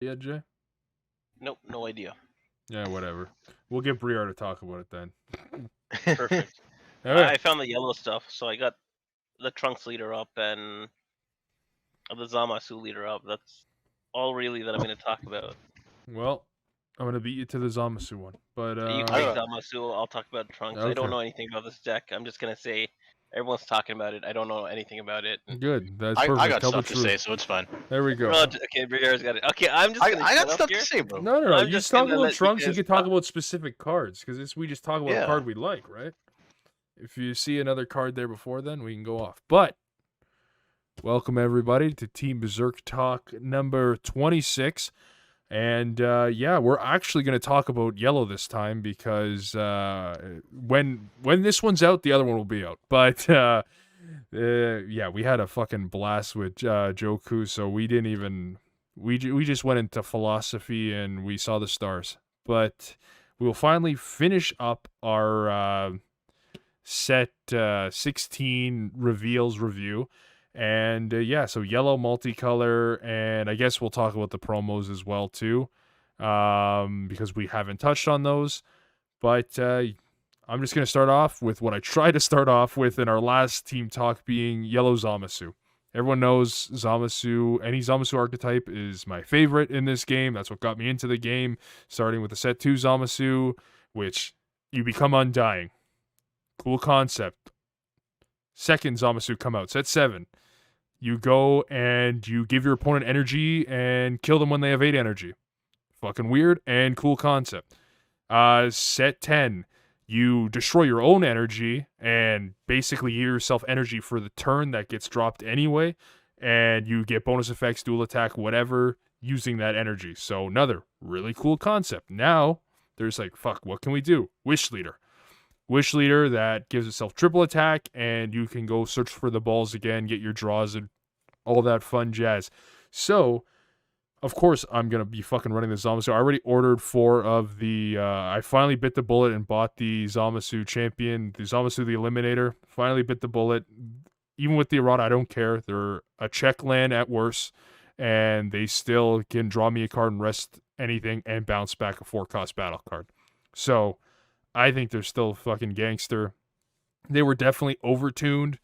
Yeah, Jay? Nope, no idea. Yeah, whatever. We'll get Briar to talk about it then. Perfect. Okay. I found the yellow stuff, so I got the Trunks leader up and the Zamasu leader up. That's all really that I'm going to talk about. Well, I'm gonna beat you to the Zamasu one. But You can I take don't know. Zamasu. I'll talk about Trunks. I don't okay. know anything about this deck. I'm just going to say everyone's talking about it. I don't know anything about it. Good. That's I perfect. got Tell the stuff to say, truth. so it's fine. There we go. Okay, Briar's got it. Okay, I'm just going to I shut got up stuff to here. say, bro. No. I'm You just just going talk to about let you Trunks. You guys can talk talk. about specific cards because we just talk about a Yeah. card we like, right? If you see another card there before then, we can go off. But welcome everybody to Team Berserk Talk number 26. And yeah, we're actually going to talk about yellow this time because when this one's out, the other one will be out. But yeah, we had a fucking blast with Joku, so we didn't even we just went into philosophy and we saw the stars. But we will finally finish up our set 16 reveals review. And yeah, so yellow, multicolor, and I guess we'll talk about the promos as well too, because we haven't touched on those. But I'm just gonna start off with what I tried to start off with in our last team talk, being yellow Zamasu. Everyone knows Zamasu. Any Zamasu archetype is my favorite in this game. That's what got me into the game, starting with the set 2 Zamasu, which you become undying. Cool concept. Second Zamasu come out, set 7. You go and you give your opponent energy and kill them when they have 8 energy. Fucking weird and cool concept. Set 10. You destroy your own energy and basically give yourself energy for the turn that gets dropped anyway. And you get bonus effects, dual attack, whatever, using that energy. So another really cool concept. Now, there's like, fuck, what can we do? Wish Leader. Wish Leader that gives itself triple attack, and you can go search for the balls again, get your draws, and all that fun jazz. So, of course, I'm going to be fucking running the Zamasu. I already ordered 4 of the... I finally bit the bullet and bought the Zamasu champion, the Zamasu the Eliminator. Finally bit the bullet. Even with the errata, I don't care. They're a check land at worst, and they still can draw me a card and rest anything and bounce back a 4-cost battle card. So, I think they're still fucking gangster. They were definitely overtuned,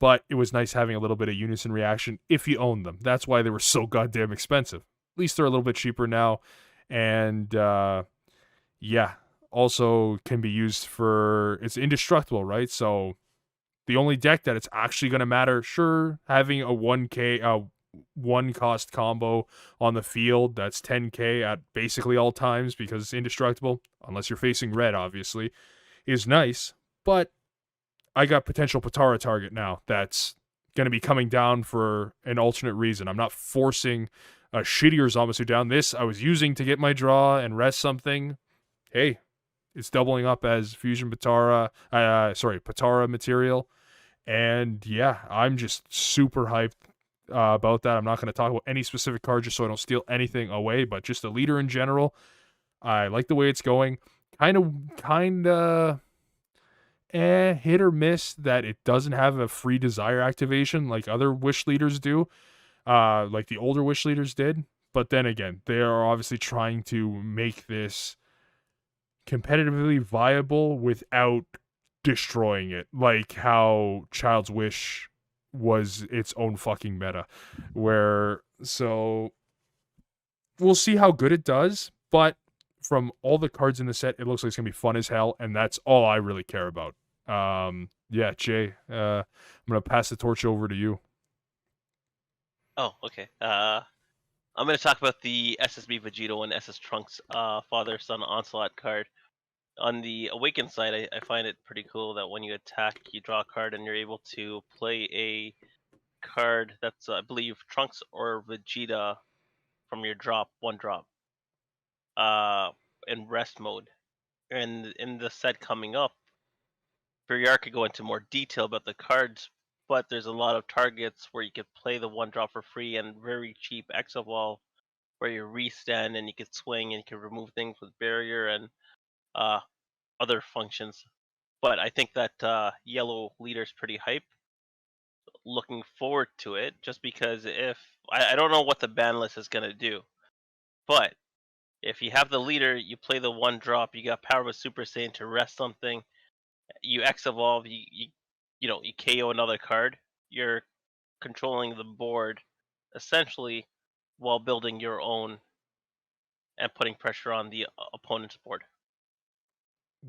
but it was nice having a little bit of unison reaction if you own them. That's why they were so goddamn expensive. At least they're a little bit cheaper now. And yeah, also can be used for, it's indestructible, right? So the only deck that it's actually going to matter, sure, having a 1k, 1-cost combo on the field that's 10k at basically all times because it's indestructible, unless you're facing red, obviously, is nice. But I got potential Patara target now that's going to be coming down for an alternate reason. I'm not forcing a shittier Zamasu down. This I was using to get my draw and rest something. Hey, it's doubling up as Fusion Patara, Patara material. And yeah, I'm just super hyped about that. I'm not going to talk about any specific card just so I don't steal anything away, but just a leader in general. I like the way it's going. Kind of hit or miss that it doesn't have a free desire activation like other wish leaders do, like the older wish leaders did. But then again, they are obviously trying to make this competitively viable without destroying it, like how Child's Wish was its own fucking meta. Where, so we'll see how good it does, but from all the cards in the set, it looks like it's gonna be fun as hell, and that's all I really care about. Yeah, Jay, I'm gonna pass the torch over to you. Oh, okay. I'm going to talk about the SSB Vegito and SS Trunks Father Son Onslaught card. On the Awakened side, I find it pretty cool that when you attack, you draw a card and you're able to play a card that's, I believe, Trunks or Vegeta from your drop, 1 drop, uh, in rest mode. And in the set coming up, Birrar could go into more detail about the cards, but there's a lot of targets where you could play the 1 drop for free and very cheap Exovol where you restand and you could swing and you can remove things with barrier and uh, other functions. But I think that yellow leader's pretty hype. Looking forward to it, just because if I don't know what the ban list is gonna do, But if you have the leader, you play the one drop. You got power with Super Saiyan to rest something. You X evolve. You KO another card. You're controlling the board essentially while building your own and putting pressure on the opponent's board.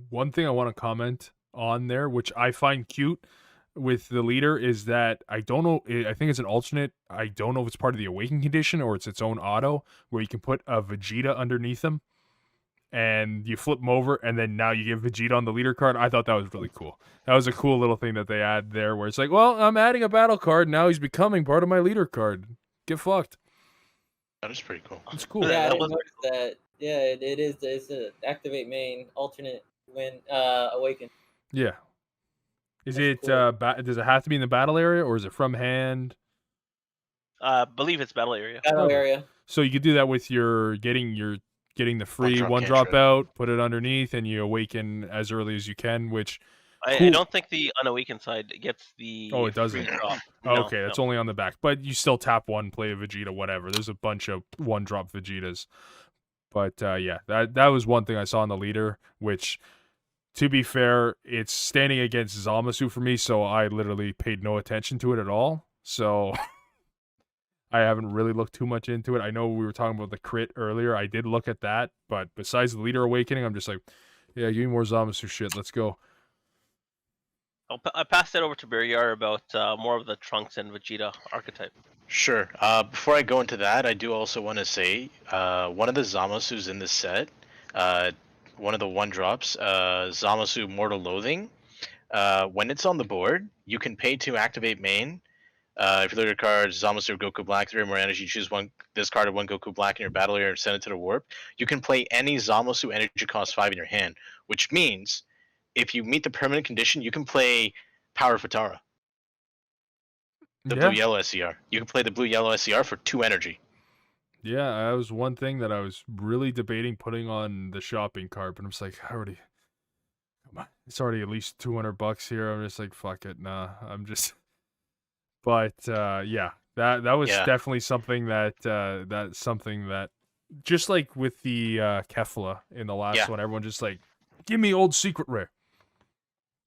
One thing I want to comment on there, which I find cute with the leader, is that I don't know. I think it's an alternate. I don't know if it's part of the awakened condition or it's its own auto where you can put a Vegeta underneath him and you flip him over, and then now you give Vegeta on the leader card. I thought that was really cool. That was a cool little thing that they add there, where it's like, well, I'm adding a battle card now. He's becoming part of my leader card. Get fucked. That is pretty cool. It's cool. Yeah, I That didn't was notice that. Yeah, it is. It's a activate main alternate when awaken. Yeah. Is That's it cool. does it have to be in the battle area or is it from hand? believe it's battle area. Battle Okay. area. So you could do that with your getting the free drop one drop cantrip. out, put it underneath, and you awaken as early as you can. Which I cool. don't think the unawakened side gets the Oh, it free doesn't. drop. Oh, No, okay, that's no. only on the back, but you still tap one, play a Vegeta, whatever. There's a bunch of one drop Vegetas, but yeah, that was one thing I saw in the leader. Which, to be fair, it's standing against Zamasu for me, so I literally paid no attention to it at all. So I haven't really looked too much into it. I know we were talking about the crit earlier. I did look at that, but besides the leader awakening, I'm just like, yeah, give me more Zamasu shit. Let's go. I passed that over to Birrar about more of the Trunks and Vegeta archetype. Sure. Before I go into that, I do also want to say one of the Zamasus in this set, one of the one drops, Zamasu Mortal Loathing. When it's on the board, you can pay to activate main. If you load your card, Zamasu or Goku Black, 3 or more energy, choose one. This card of one Goku Black in your battle area and send it to the warp. You can play any Zamasu energy cost 5 in your hand, which means if you meet the permanent condition, you can play Power Futara, the Yeah, blue yellow SCR. You can play the blue yellow SCR for 2 energy. yeah, that was one thing that I was really debating putting on the shopping cart, but I'm just like, come on, it's already at least $200 here. I'm just like, fuck it, nah. I'm just, but yeah, that was Yeah. definitely something that's something that, just like with the Kefla in the last Yeah. one, everyone just like, give me old secret rare.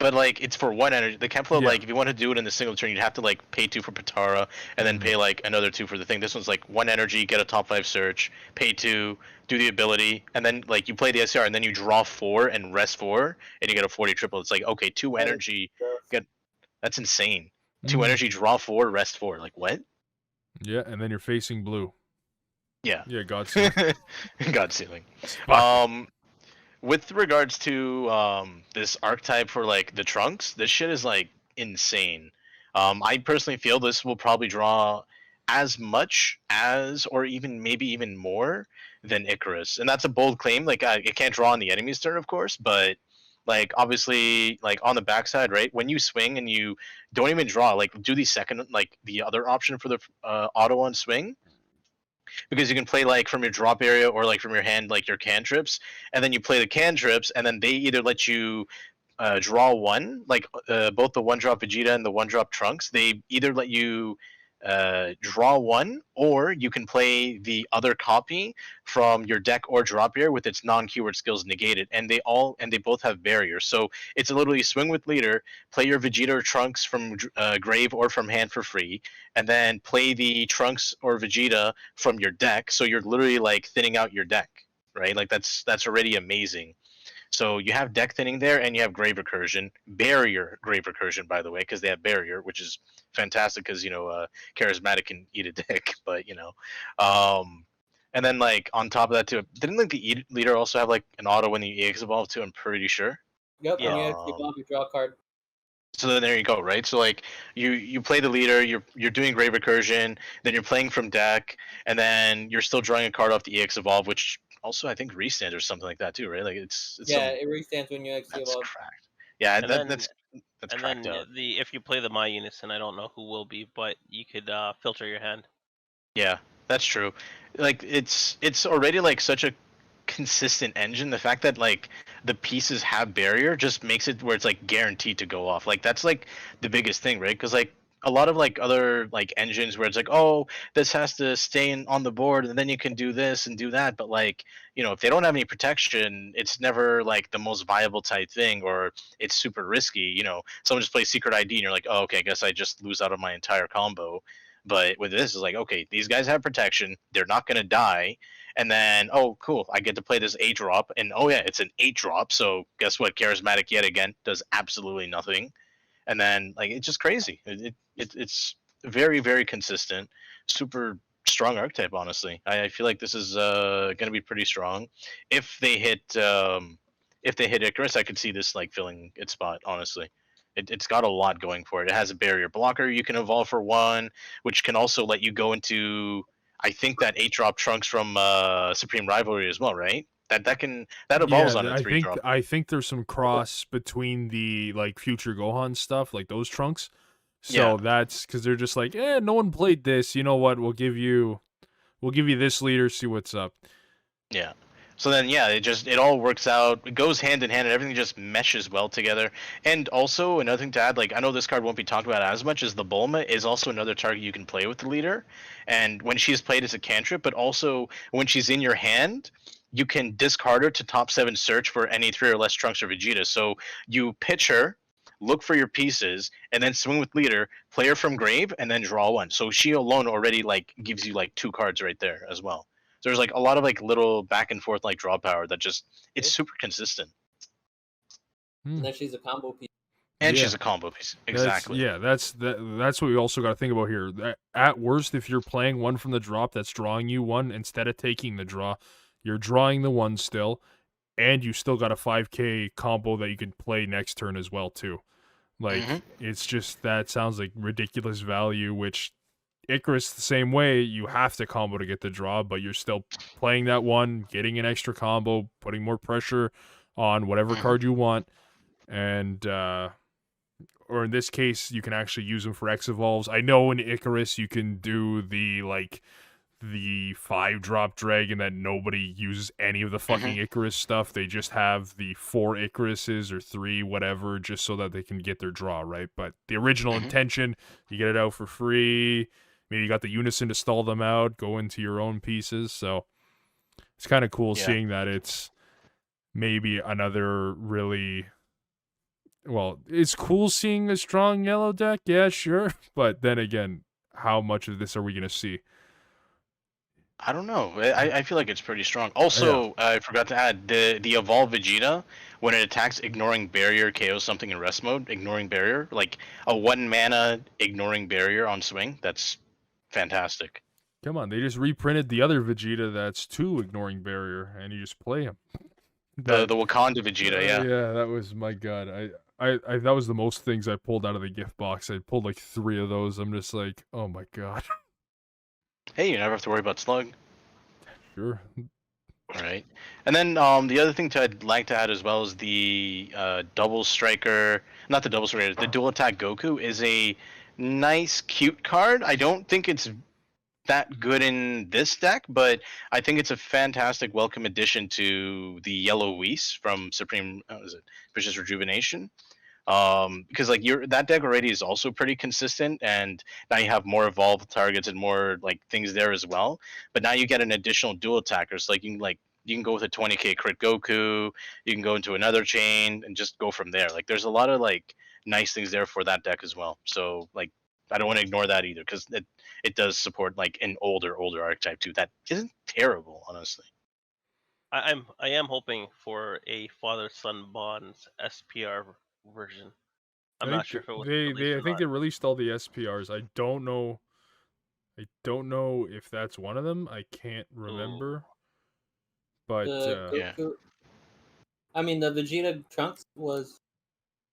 But like it's for 1 energy. The Kempla, Yeah. like if you want to do it in a single turn, you'd have to like pay 2 for Patara and then pay like another 2 for the thing. This one's like 1 energy, get a top 5 search, pay 2, do the ability, and then like you play the SCR and then you draw 4 and rest 4 and you get a 40 triple. It's like okay, 2 energy, that's insane. 2 Mhm. energy, draw 4, rest 4. Like what? Yeah, and then you're facing blue. Yeah. Yeah, God's sake. God ceiling. Fuck. With regards to this archetype for like the Trunks, this shit is like insane. I personally feel this will probably draw as much as, or even maybe even more than Icarus, and that's a bold claim. Like it can't draw on the enemy's turn, of course, but like obviously, like on the backside, right? When you swing and you don't even draw, like do the second, like the other option for the auto on swing, because you can play like from your drop area or like from your hand, like your cantrips, and then you play the cantrips, and then they either let you draw one, like both the one drop Vegeta and the one drop Trunks. They either let you draw one, or you can play the other copy from your deck or drop area with its non-keyword skills negated, and they both have barriers. So it's literally swing with leader, play your Vegeta or Trunks from grave or from hand for free, and then play the Trunks or Vegeta from your deck. So you're literally like thinning out your deck, right? Like that's already amazing. So you have deck thinning there, and you have grave recursion, barrier grave recursion, by the way, because they have barrier, which is fantastic because charismatic can eat a dick, but and then like on top of that too, didn't like the leader also have like an auto when the EX evolve too? I'm pretty sure. Yep, Yeah. when you actually evolve, you draw a card. So then there you go, right? So like you play the leader, you're doing grave recursion, then you're playing from deck, and then you're still drawing a card off the EX evolve, which also I think restands or something like that too, right? Like it's Yeah, some, it restands when you actually that's evolve. cracked. Yeah, And then that's and cracked then out. if you play the My Unison, I don't know who will be, but you could filter your hand. Yeah, that's true. Like it's already like such a consistent engine. The fact that like the pieces have barrier just makes it where it's like guaranteed to go off. Like that's like the biggest thing, right? Because like a lot of like other like engines where it's like, oh, this has to stay on the board and then you can do this and do that, but like, if they don't have any protection, it's never like the most viable type thing, or it's super risky. Someone just plays secret ID and you're like, oh, okay, I guess I just lose out on my entire combo. But with this, it's like, okay, these guys have protection, they're not going to die, and then, oh, cool, I get to play this 8 drop, and oh yeah, it's an 8 drop, so guess what, charismatic yet again does absolutely nothing. And then like it's just crazy. It's very, very consistent, super strong archetype. Honestly, I feel like this is going to be pretty strong. If they hit Icarus, I could see this like filling its spot. Honestly, it's got a lot going for it. It has a barrier blocker you can evolve for 1, which can also let you go into, I think, that 8 drop Trunks from Supreme Rivalry as well, right? That evolves on a I 3 think drop. I think there's some cross between the like future Gohan stuff, like those trunks. Yeah. So that's because they're just like, no one played this. You know what? We'll give you this leader. See what's up. Yeah. So then, yeah, it all works out. It goes hand in hand, and everything just meshes well together. And also another thing to add, like I know this card won't be talked about as much as the Bulma is also another target you can play with the leader. And when she's played as a cantrip, but also when she's in your hand, you can discard her to top 7 search for any 3 or less Trunks or Vegeta. So you pitch her, look for your pieces, and then swing with leader, play her from grave, and then draw 1. So she alone already like gives you like 2 cards right there as well. So there's like a lot of like little back and forth like draw power that just it's super consistent. And then she's a combo piece. And Yeah. she's a combo piece. Exactly. That's what we also got to think about here. At worst, if you're playing one from the drop that's drawing you 1 instead of taking the draw, you're drawing the 1 still, and you still got a 5k combo that you can play next turn as well too. Like it's just that sounds like ridiculous value. Which Icarus the same way, you have to combo to get the draw, but you're still playing that 1, getting an extra combo, putting more pressure on whatever card you want, and or in this case, you can actually use them for X evolves. I know in Icarus you can do the 5 drop dragon that nobody uses any of the fucking Icarus stuff. They just have the 4 Icaruses or 3, whatever, just so that they can get their draw, right? But the original intention, you get it out for free. Maybe you got the unison to stall them out, go into your own pieces. So it's kind of cool seeing that it's maybe another really. Well, it's cool seeing a strong yellow deck, yeah, sure. But then again, how much of this are we going to see? I don't know. I feel like it's pretty strong. Also, I forgot to add the evolve Vegeta when it attacks, ignoring barrier, KO something in rest mode, ignoring barrier, like a 1 mana ignoring barrier on swing. That's fantastic. Come on, they just reprinted the other Vegeta that's 2 ignoring barrier, and you just play him. The Wakanda Vegeta, yeah. Yeah, that was my god. I that was the most things I pulled out of the gift box. I pulled like 3 of those. I'm just like, oh my god. Hey, you never have to worry about slug. Sure. All right. And then the other thing I'd like to add as well is the double striker, not the double striker, the dual attack Goku is a nice, cute card. I don't think it's that good in this deck, but I think it's a fantastic welcome addition to the yellow Whis from Supreme Vicious Rejuvenation. Because like that deck already is also pretty consistent, and now you have more evolved targets and more like things there as well. But now you get an additional dual attacker, so you can go with a 20k crit Goku, you can go into another chain and just go from there. Like there's a lot of like nice things there for that deck as well. So like I don't want to ignore that either, because it does support like an older archetype too. That isn't terrible, honestly. I am hoping for a father son bonds SPR version. I'm not sure if it was released or I think not. they released all the SPRs. I don't know if that's one of them. I can't remember. But yeah. I mean, the Vegeta Trunks was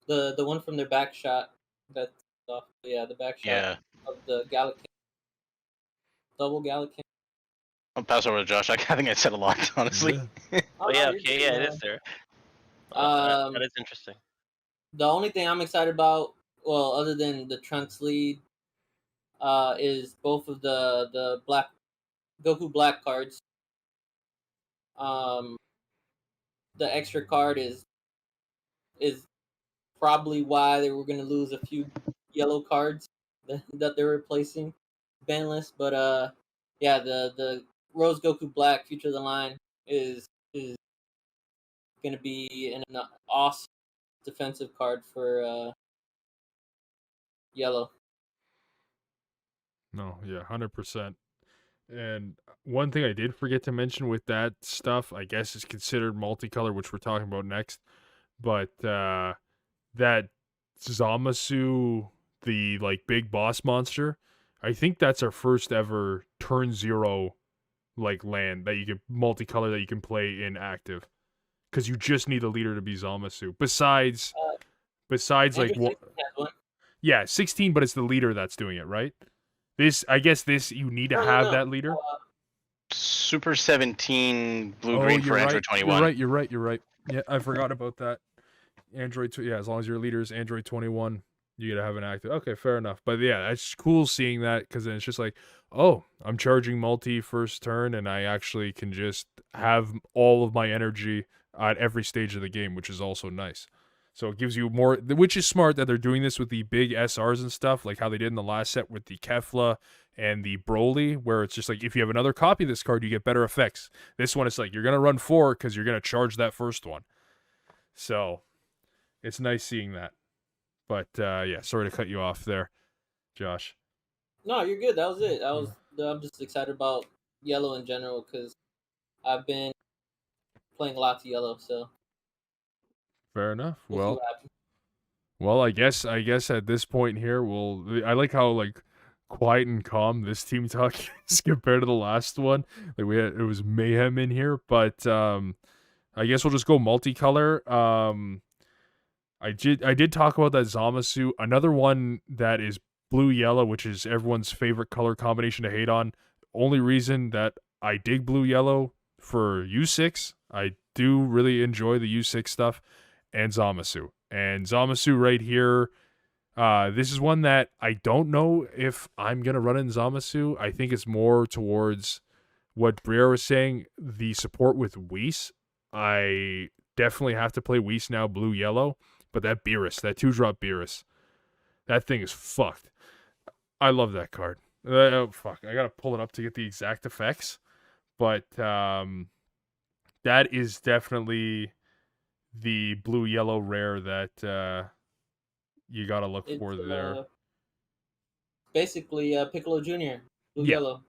the one from their back shot. That the back shot of the Gallican, double Gallican. I'll pass over to Josh. I think I said a lot, honestly. Oh yeah, okay, yeah, it is there. That is interesting. The only thing I'm excited about, well, other than the Trunks lead, is both of the black Goku black cards. The extra card is probably why they were going to lose a few yellow cards that they're replacing banlist. But yeah, the Rose Goku Black Future of the Line is gonna be an awesome defensive card for yellow. No, yeah, 100%. And one thing I did forget to mention with that stuff, I guess, is considered multicolor, which we're talking about next. But that Zamasu, the like big boss monster, I think that's our first ever turn 0 like land that you can multicolor that you can play in active, because you just need a leader to be Zamasu. Besides like Andrew what? 16 has one. Yeah, 16, but it's the leader that's doing it, right? I guess you need to have that leader. Super 17 blue green you're for Android right. 21. You're right. Yeah, I forgot about that. Yeah, as long as your leader is Android 21, you gotta have an active. Okay, fair enough. But yeah, it's cool seeing that, because then it's just like, oh, I'm charging multi first turn, and I actually can just have all of my energy at every stage of the game, which is also nice. So it gives you more, which is smart that they're doing this with the big SRs and stuff, like how they did in the last set with the Kefla and the Broly, where it's just like, if you have another copy of this card, you get better effects. This one, it's like, you're going to run 4 because you're going to charge that first one. So it's nice seeing that. But yeah, sorry to cut you off there, Josh. No, you're good. That was it. I'm just excited about yellow in general because I've been playing lots of yellow. So Fair enough. we'll see what happens. Well, I guess at this point here, I like how like quiet and calm this team talk is compared to the last one. Like it was mayhem in here, but I guess we'll just go multicolor. I did talk about that Zamasu. Another one that is blue yellow, which is everyone's favorite color combination to hate on. Only reason that I dig blue yellow for U6, I do really enjoy the U6 stuff, and Zamasu. And Zamasu right here, this is one that I don't know if I'm going to run in Zamasu. I think it's more towards what Birrar was saying, the support with Whis. I definitely have to play Whis now, blue-yellow. But that Beerus, that 2-drop Beerus, that thing is fucked. I love that card. Oh, fuck. I got to pull it up to get the exact effects. But that is definitely the blue-yellow rare that you got to look for there. Basically, Piccolo Jr., blue-yellow.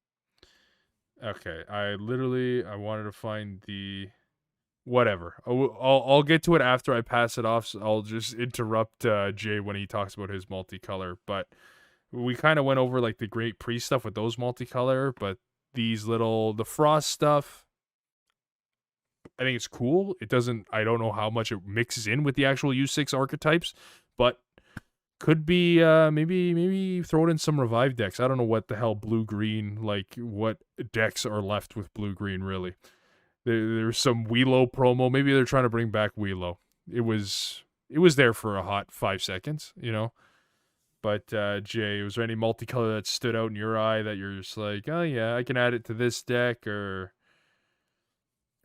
Okay, I wanted to find the... Whatever. I'll get to it after I pass it off. So I'll just interrupt Jay when he talks about his multicolor. But we kind of went over like the Great Priest stuff with those multicolor, but the Frost stuff, I think it's cool. I don't know how much it mixes in with the actual U6 archetypes, but could be maybe throw it in some revive decks. I don't know what the hell blue-green, like what decks are left with blue-green really. There's some Wheelo promo. Maybe they're trying to bring back Wheelo. It was there for a hot 5 seconds, you know. But Jay, was there any multicolor that stood out in your eye that you're just like, oh yeah, I can add it to this deck, or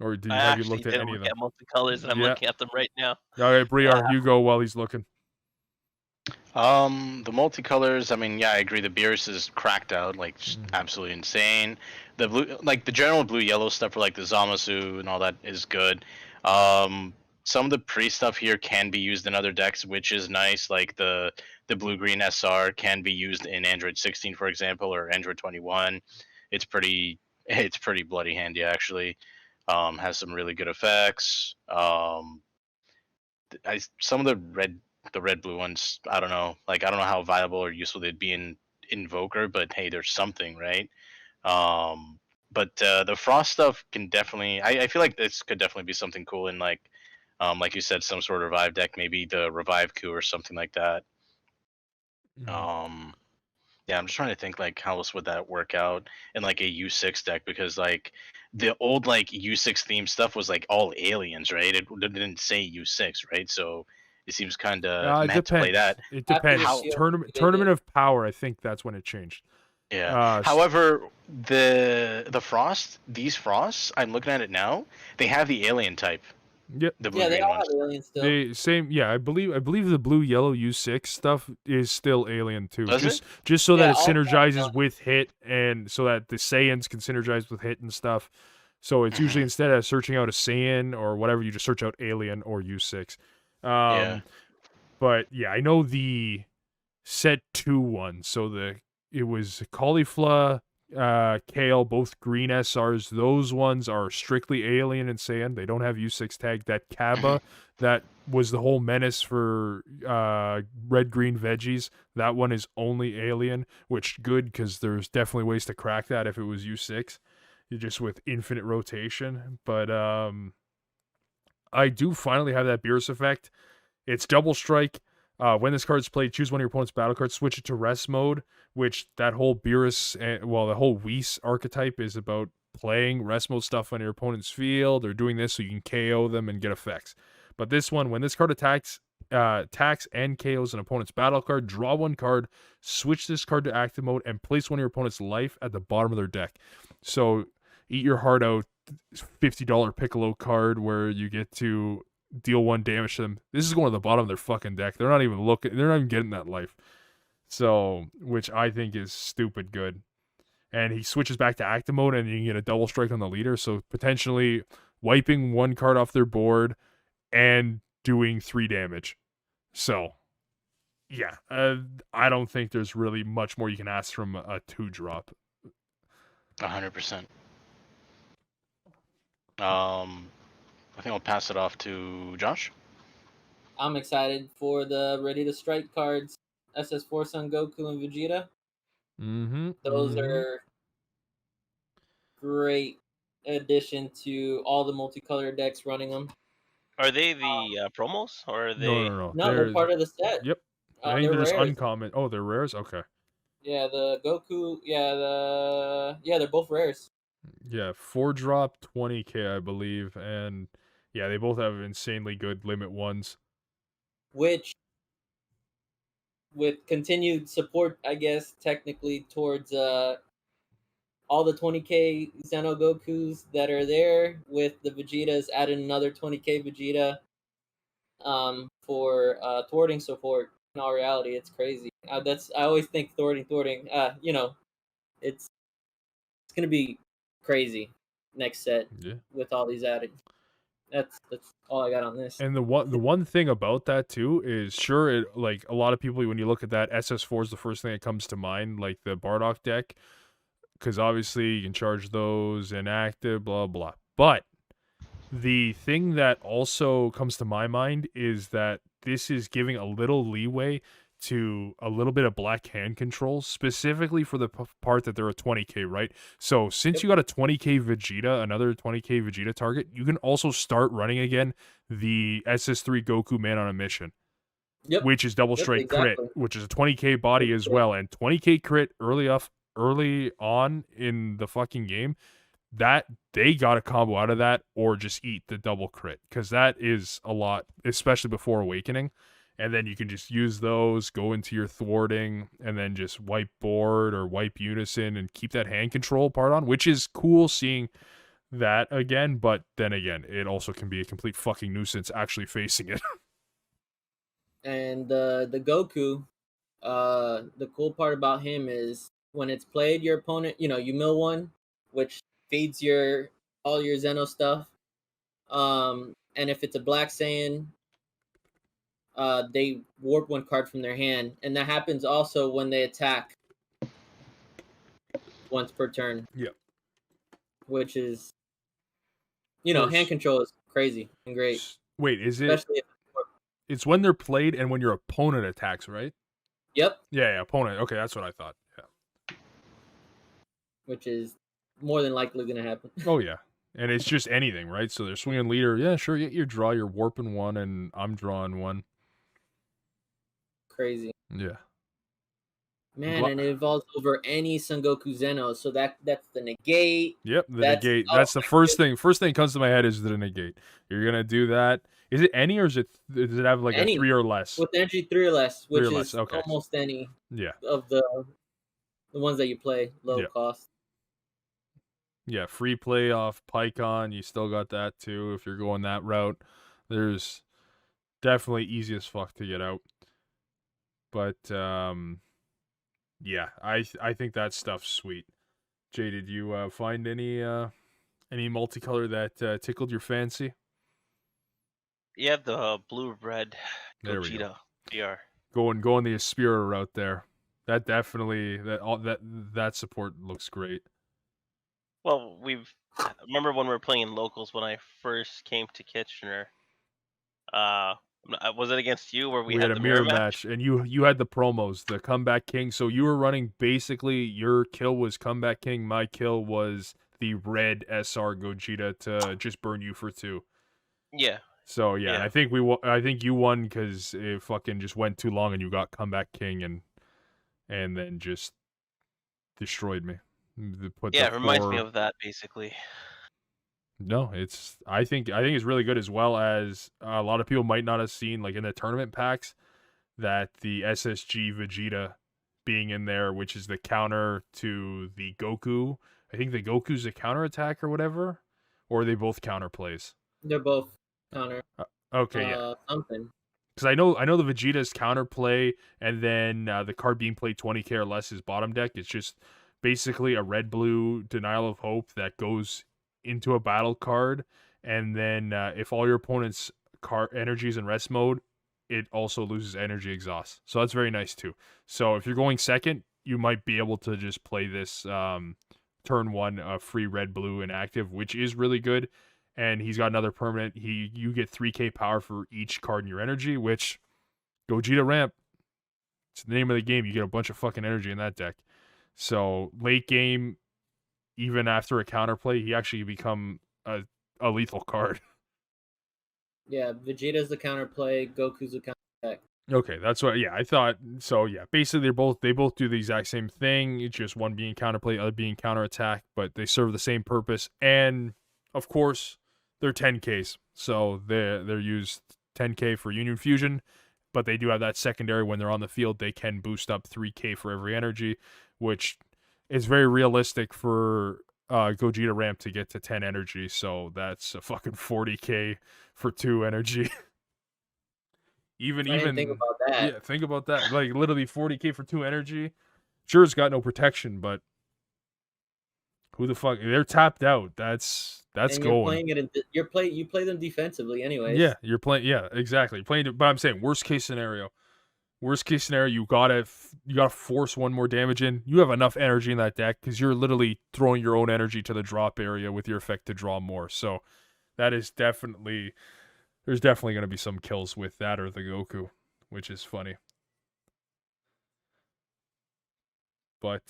have you looked at any of them? Multicolors, and I'm looking at them right now. All right, Birrar, you go while he's looking. The multicolors, I mean, yeah, I agree. The Beerus is cracked out, like just absolutely insane. The blue, like the general blue-yellow stuff for like the Zamasu and all that is good. Some of the pre-stuff here can be used in other decks, which is nice. Like the blue-green SR can be used in Android 16, for example, or Android 21. It's pretty bloody handy actually. Has some really good effects. Some of the red blue ones, I don't know. Like I don't know how viable or useful they'd be in Invoker, but hey, there's something, right? But the Frost stuff can definitely. I feel like this could definitely be something cool in like you said, some sort of revive deck, maybe the Revive Coup or something like that. Yeah, I'm just trying to think like how else would that work out in like a U6 deck, because like the old like U6 theme stuff was like all aliens, right? It didn't say U6, right? So it seems kind of mad to play that. It depends. Tournament of Power, I think that's when it changed. Yeah. However, these Frosts, I'm looking at it now, they have the alien type. Yep. The blue Yeah, they green all ones. have aliens still. They same. Yeah, I believe the blue yellow U6 stuff is still alien too. Does it? Just so that Yeah, it all five synergizes with hit, and so that the Saiyans can synergize with hit and stuff. So it's usually Mhm. instead of searching out a Saiyan or whatever, you just search out alien or U6. Yeah. But yeah, I know the set 2 one. So it was cauliflower, kale, both green SRs. Those ones are strictly alien and Saiyan. They don't have U6 tag. That Kaba, that was the whole menace for red green veggies. That one is only alien, which good because there's definitely ways to crack that if it was U6, just with infinite rotation. But I do finally have that Beerus effect. It's double strike. When this card's played, choose one of your opponent's battle cards, switch it to rest mode, which that whole Beerus, the whole Whis archetype is about playing rest mode stuff on your opponent's field or doing this so you can KO them and get effects. But this one, when this card attacks and KOs an opponent's battle card, draw one card, switch this card to active mode, and place one of your opponent's life at the bottom of their deck. So eat your heart out, $50 Piccolo card where you get to deal 1 damage to them. This is going to the bottom of their fucking deck. They're not even looking. They're not even getting that life. So, which I think is stupid good. And he switches back to active mode, and you can get a double strike on the leader. So potentially wiping 1 card off their board and doing 3 damage. So, yeah, I don't think there's really much more you can ask from a 2-drop. 100%. I think I'll pass it off to Josh. I'm excited for the Ready to Strike cards. SS4 Son Goku and Vegeta. Mm-hmm. Those are great addition to all the multicolor decks running them. Are they the promos or are they? No. No, they're part of the set. Yep. I think They're they're just rares. uncommon. Oh, they're rares? Okay. Yeah, the Goku. They're both rares. Yeah, 4-drop, 20k, I believe, and yeah, they both have insanely good limit ones. Which, with continued support, I guess technically towards all the 20k Xeno Gokus that are there, with the Vegetas, adding another 20k Vegeta for thwarting support. In all reality, it's crazy. I always think thwarting. It's gonna be crazy next set with all these added. That's all I got on this. And the one thing about that too is, sure, it, like a lot of people, when you look at that, SS4 is the first thing that comes to mind, like the Bardock deck, because obviously you can charge those inactive, blah blah. But the thing that also comes to my mind is that this is giving a little leeway to a little bit of black hand control, specifically for the part that they're a 20k, right? So since you got a 20k Vegeta, another 20k Vegeta target, you can also start running again the SS3 Goku Man on a Mission. Yep. Which is double strike crit, which is a 20k body as well, and 20k crit early on in the fucking game. That they got a combo out of that, or just eat the double crit, because that is a lot, especially before Awakening. And then you can just use those, go into your thwarting, and then just wipe board or wipe unison and keep that hand control part on, which is cool seeing that again. But then again, it also can be a complete fucking nuisance actually facing it. And the Goku, the cool part about him is when it's played, your opponent, you mill one, which feeds all your Zeno stuff. And if it's a Black Saiyan, they warp 1 card from their hand, and that happens also when they attack once per turn. Yep. Which is, hand control is crazy and great. Wait, is it? Especially it's when they're played and when your opponent attacks, right? Yep. Yeah, opponent. Okay, that's what I thought. Yeah. Which is more than likely going to happen. Oh, yeah. And it's just anything, right? So they're swinging leader. Yeah, sure, get your draw. You're warping 1, and I'm drawing 1. Crazy. Yeah. Man, and it evolves over any Son Goku Zeno, so that's the negate. Yep, the negate. That's the first thing. First thing that comes to my head is the negate. You're gonna do that. Is it any, or does it have like any, a 3 or less? With energy 3 or less, which is almost any. Yeah. Of the ones that you play low cost. Yeah, free play off Pycon. You still got that too if you're going that route. There's definitely easy as fuck to get out. But yeah, I think that stuff's sweet. Jay, did you find any multicolor that tickled your fancy? You have the blue-red There we go. Gogeta BR. Going the Aspira route there. That definitely that support looks great. Well, remember when we were playing in locals when I first came to Kitchener. Was it against you where we We had had a the mirror match? match, and you had the promos, the Comeback King. So you were running basically your kill was Comeback King. My kill was the red SR Gogeta to just burn you for 2. Yeah. So yeah, and Yeah. I think you won because it fucking just went too long, and you got Comeback King and then just destroyed me. Yeah, it reminds me of that basically. No, I think it's really good, as well as a lot of people might not have seen, like in the tournament packs, that the SSG Vegeta being in there, which is the counter to the Goku. I think the Goku's a counter attack or whatever, or are they both counter plays? They're both counter. Okay, yeah. Something. Because I know the Vegeta's counterplay, and then the card being played 20k or less is bottom deck. It's just basically a red-blue Denial of Hope that goes into a battle card, and then if all your opponent's card energies in rest mode, it also loses energy exhaust. So that's very nice too. So if you're going second, you might be able to just play this turn 1 free red-blue inactive, which is really good. And he's got another permanent. You get 3k power for each card in your energy, which Gogeta ramp. It's the name of the game. You get a bunch of fucking energy in that deck. So late game, even after a counterplay, he actually become a lethal card. Yeah, Vegeta's the counterplay, Goku's the counter attack. Okay, that's what. Yeah, I thought so. Yeah, basically they both do the exact same thing. It's just one being counterplay, other being counterattack, but they serve the same purpose. And of course, they're 10Ks, so they're used 10K for Union Fusion, but they do have that secondary when they're on the field. They can boost up 3K for every energy, which is very realistic for Gogeta ramp to get to 10 energy. So that's a fucking 40K for 2 energy. I didn't think about that. Yeah, think about that. Like literally 40k for 2 energy. Sure, it's got no protection, but who the fuck? They're tapped out. That's And you're going. playing it in you play them defensively anyways. Yeah, you're playing. Yeah, exactly. Playing. But I'm saying worst case scenario. Worst case scenario, you gotta force one more damage in. You have enough energy in that deck because you're literally throwing your own energy to the drop area with your effect to draw more. So that is definitely. There's definitely going to be some kills with that or the Goku, which is funny. But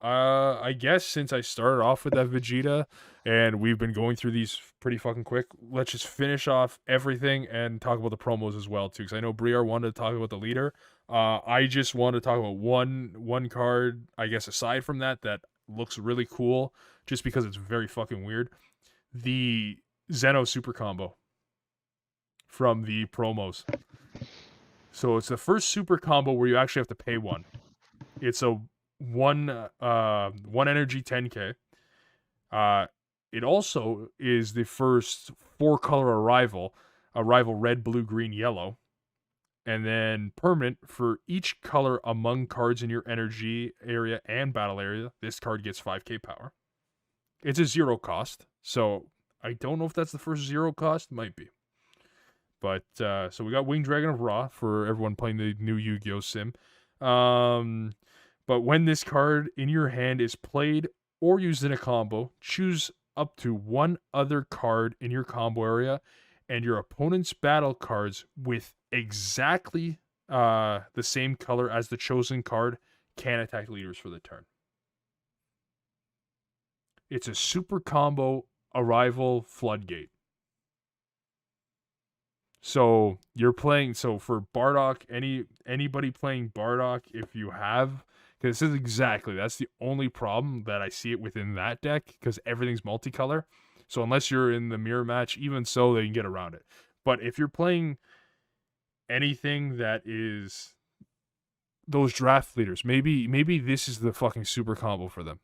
I guess since I started off with that Vegeta and we've been going through these pretty fucking quick, let's just finish off everything and talk about the promos as well too. Because I know Birrar wanted to talk about the leader. I just want to talk about one card. I guess aside from that looks really cool, just because it's very fucking weird. The Zeno super combo from the promos. So it's the first super combo where you actually have to pay one. It's a one energy 10k. It also is the first 4-color arrival red, blue, green, yellow. And then permanent for each color among cards in your energy area and battle area. This card gets 5k power. It's a 0 cost, so I don't know if that's the first 0 cost. Might be. But, so we got Winged Dragon of Ra for everyone playing the new Yu-Gi-Oh! Sim. But when this card in your hand is played or used in a combo, choose up to one other card in your combo area and your opponent's battle cards with exactly the same color as the chosen card can attack leaders for the turn. It's a super combo arrival floodgate. So you're playing. So for Bardock, anybody playing Bardock, if you have, because this is exactly that's the only problem that I see it within that deck because everything's multicolor. So unless you're in the mirror match, even so, they can get around it. But if you're playing anything that is those draft leaders, maybe this is the fucking super combo for them.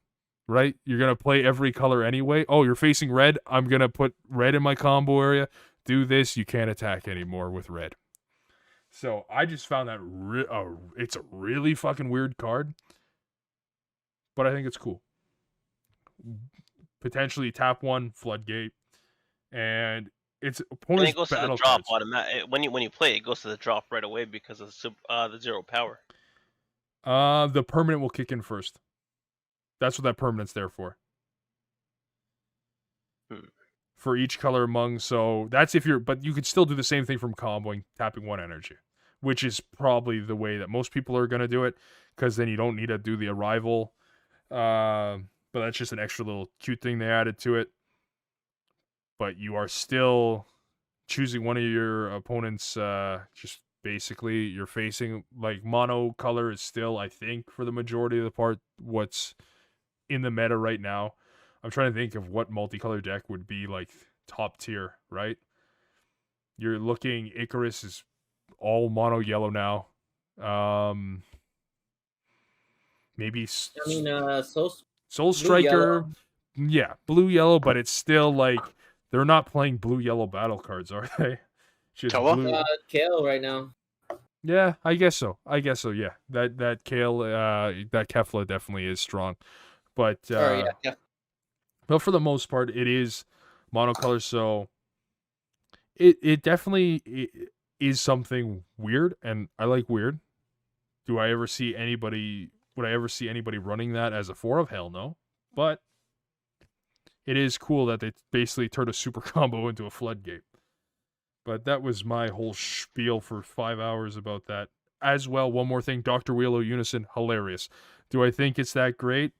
right? You're going to play every color anyway. Oh, you're facing red. I'm going to put red in my combo area. Do this. You can't attack anymore with red. So I just found that it's a really fucking weird card, but I think it's cool. Potentially tap one, floodgate, and it's And opponent's it goes to the battle drop cards. automatic when you play. It goes to the drop right away because of the 0 power. The permanent will kick in first. That's what that permanent's there for. For each color among, so that's if you're, but you could still do the same thing from comboing, tapping one energy, which is probably the way that most people are going to do it, because then you don't need to do the arrival. But that's just an extra little cute thing they added to it. But you are still choosing one of your opponents, just basically you're facing, like, mono color is still, I think, for the majority of the part, what's in the meta right now. I'm trying to think of what multicolor deck would be, like, top tier, right? You're looking, Icarus is all mono yellow now. Maybe I mean, Soul blue Striker, yellow. yeah, blue yellow, but it's still like they're not playing blue yellow battle cards, are they? Just Toa? blue. Kale right now. Yeah, I guess so. Yeah, that Kale, that Kefla definitely is strong, but Yeah. but for the most part, it is monocolor. So it definitely is something weird, and I like weird. Do I ever see anybody? Would I ever see anybody running that as a 4 of? Hell no. But it is cool that they basically turned a super combo into a floodgate. But that was my whole spiel for 5 hours about that. As well, one more thing, Dr. Wheelo Unison, hilarious. Do I think it's that great?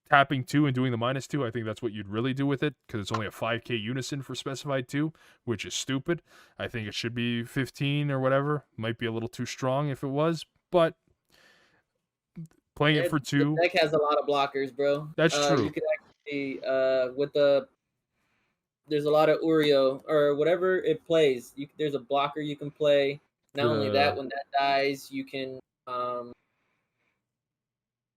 Tapping 2 and doing the -2, I think that's what you'd really do with it, because it's only a 5k unison for specified 2, which is stupid. I think it should be 15 or whatever. Might be a little too strong if it was, but playing it for 2. The deck has a lot of blockers, bro. That's true. You can actually there's a lot of Urio or whatever it plays. There's a blocker you can play. Not only that, when that dies, you can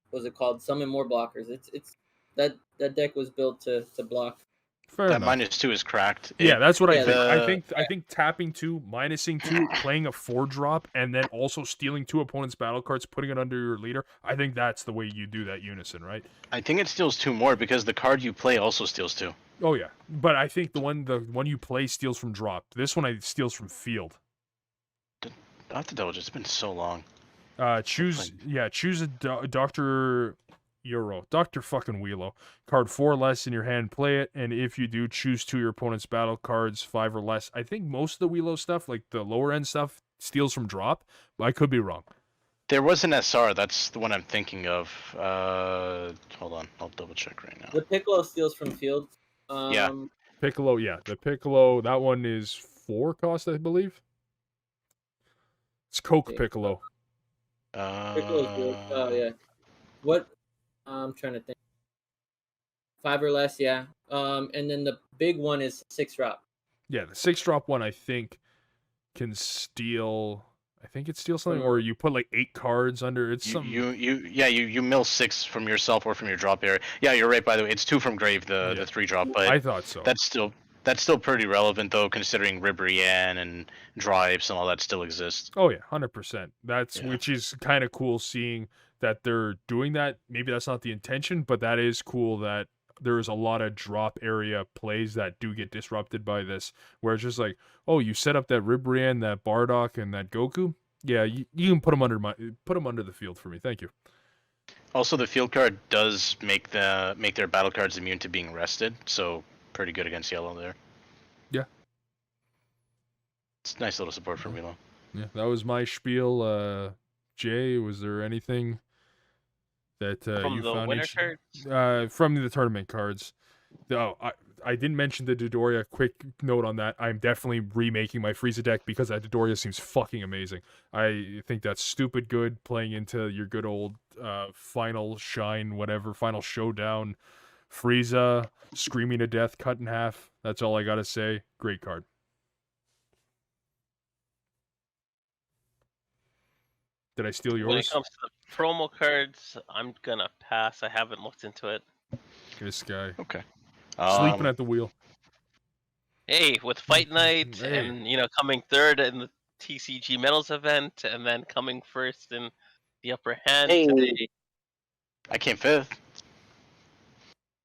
what's it called? Summon more blockers. It's that deck was built to block. Fair That enough. -2 is cracked. Yeah, that's what I think. The- I think tapping 2, minusing 2, playing a 4-drop, and then also stealing 2 opponents' battle cards, putting it under your leader. I think that's the way you do that unison, right? I think it steals 2 more because the card you play also steals 2. Oh yeah, but I think the one you play steals from drop. This one I steals from field. I have to double check. It's been so long. Choose a Dr. Dr. fucking Wheelo. Card 4 or less in your hand, play it, and if you do, choose 2 of your opponent's battle cards, 5 or less. I think most of the Wheelo stuff, like the lower end stuff, steals from drop, but I could be wrong. There was an SR. That's the one I'm thinking of. Hold on. I'll double check right now. The Piccolo steals from field. Yeah. Piccolo, yeah. The Piccolo, that one is 4 cost, I believe. It's Coke Piccolo. Piccolo's good. Oh, yeah. What? I'm trying to think. 5 or less, yeah. And then the big one is 6-drop. Yeah, the 6-drop one, I think, can steal... I think it steals something, or you put like 8 cards under. It's you mill 6 from yourself or from your drop area. Yeah, you're right. By the way, it's 2 from grave, the 3-drop. But I thought so. That's still pretty relevant though, considering Ribrianne and Dripes and all that still exists. Oh yeah, 100%. Which is kind of cool seeing that they're doing that. Maybe that's not the intention, but that is cool that there's a lot of drop area plays that do get disrupted by this, where it's just like, oh, you set up that Ribrianne, that Bardock, and that Goku. Yeah, you can put them under the field for me. Thank you. Also, the field card does make their battle cards immune to being rested, so pretty good against yellow there. Yeah, it's nice little support for Milo. Yeah, that was my spiel. Jay, was there anything that from you the found winner cards? From the tournament cards? I didn't mention the Dodoria. Quick note on that. I'm definitely remaking my Frieza deck because that Dodoria seems fucking amazing. I think that's stupid good playing into your good old final shine, whatever, final showdown. Frieza, screaming to death, cut in half. That's all I gotta say. Great card. Did I steal yours? When it comes to the promo cards, I'm gonna pass. I haven't looked into it. This guy Okay. sleeping at the wheel. Hey, with Fight Night Hey. and coming third in the TCG Medals event, and then coming first in the upper hand Hey. today. I came 5th.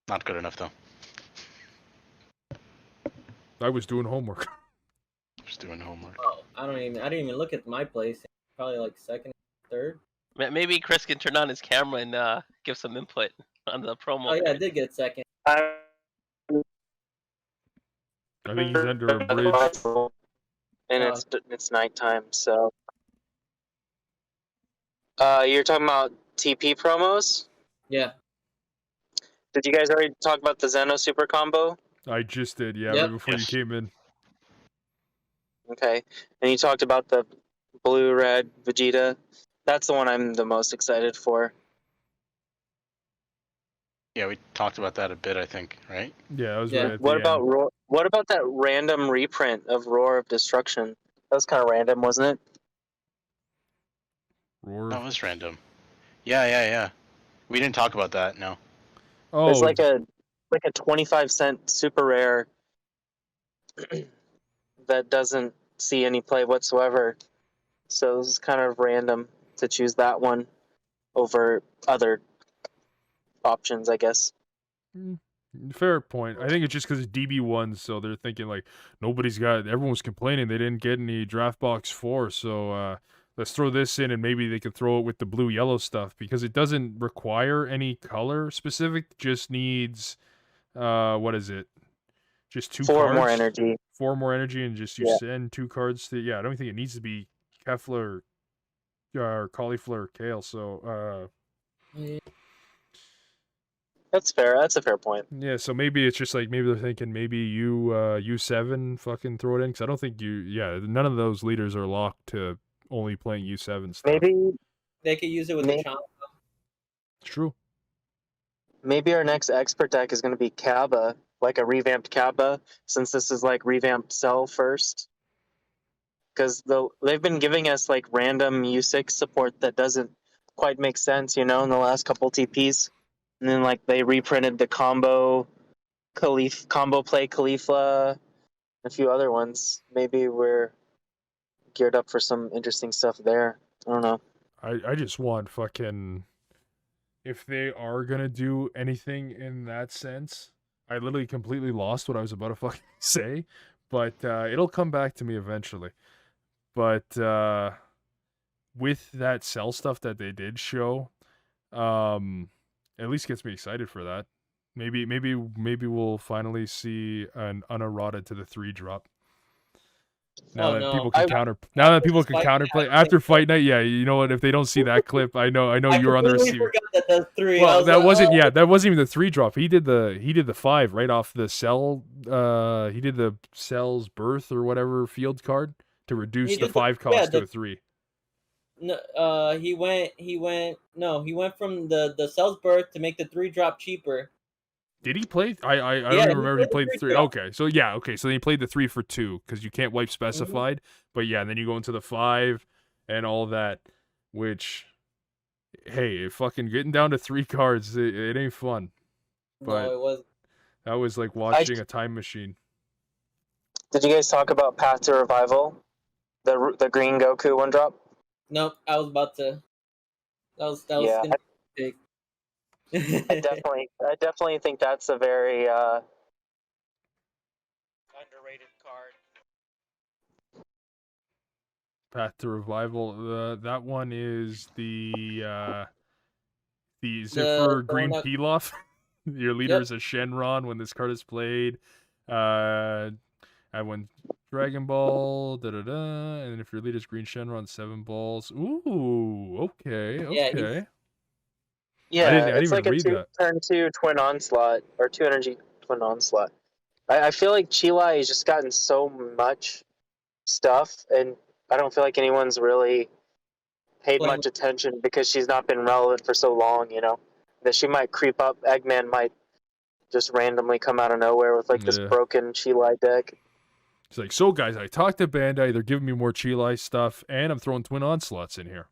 Not good enough though. I was doing homework. Just doing homework. Oh, I didn't even look at my place. Probably like second, third. Maybe Chris can turn on his camera and give some input on the promo. Oh yeah, I there. did get second. I think he's under a bridge. And it's nighttime, so. You're talking about TP promos? Yeah. Did you guys already talk about the Zeno super combo? I just did, yeah, Yep. right before you came in. Okay. And you talked about the blue-red Vegeta. That's the one I'm the most excited for. Yeah, we talked about that a bit, I think, right? Yeah, that was Yeah. right at What the about end. what about that random reprint of Roar of Destruction? That was kind of random, wasn't it? Roar. That was random. Yeah. We didn't talk about that, no. Oh, It's like a 25-cent super rare that doesn't see any play whatsoever. So this is kind of random to choose that one over other options, I guess. fair point. I think it's just because it's DB1, so they're thinking like everyone's complaining they didn't get any draft box 4, so let's throw this in and maybe they could throw it with the blue-yellow stuff because it doesn't require any color specific, just needs, what is it? Just 2 4 cards? more energy. 4 more energy and just you Yeah. send 2 cards to, I don't think it needs to be Kefla or Cauliflower or Kale, so, That's fair. That's a fair point. yeah, so maybe it's just like maybe they're thinking maybe U7 fucking throw it in because I don't think none of those leaders are locked to only playing U7 stuff. Maybe They could use it with the channel. It's true. maybe our next expert deck is going to be Kaba, like a revamped Kaba, since this is like revamped Cell first. Because they've been giving us like random U6 support that doesn't quite make sense, in the last couple TPs. And then like they reprinted the combo play Khalifa, a few other ones. Maybe we're geared up for some interesting stuff there. I don't know. I just want fucking, if they are gonna do anything in that sense, I literally completely lost what I was about to fucking say, but it'll come back to me eventually. But with that Cell stuff that they did show, at least gets me excited for that. Maybe we'll finally see an unerrata to the 3-drop. Now that people can counterplay after Fight Night, you know what? If they don't see that clip, I know you're on the receiver. Forgot that that's 3. Well, that wasn't that wasn't even the 3-drop. He did the 5 right off the Cell. He did the Cell's birth or whatever field card to reduce the 5 cost to a 3. No, he went from the Cell's birth to make the 3-drop cheaper. Did he play? I don't Yeah, even remember he played the 3. 3-drop. Okay, so so then he played the 3 for 2 because you can't wipe specified. But and then you go into the 5 and all that, which, hey, fucking getting down to 3 cards, it ain't fun. But No, it wasn't. that was like watching a time machine. Did you guys talk about Path to Revival? The green Goku 1-drop? Nope, I was about to. That was Yeah. gonna be big. I definitely think that's a very underrated card. Path to Revival. That one is the Zipper Green Pilaf. Your leader is a Shenron when this card is played. I won Dragon Ball, and if your leader's Green Shenron, 7 balls. Ooh, okay. Yeah, I didn't it's even like read that. turn 2 twin onslaught, or 2 energy twin onslaught. I feel like Chilai has just gotten so much stuff, and I don't feel like anyone's really paid much attention because she's not been relevant for so long, that she might creep up. Eggman might just randomly come out of nowhere with like this broken Chilai deck. It's like, so guys, I talked to Bandai, they're giving me more Chilai stuff, and I'm throwing twin onslaughts in here.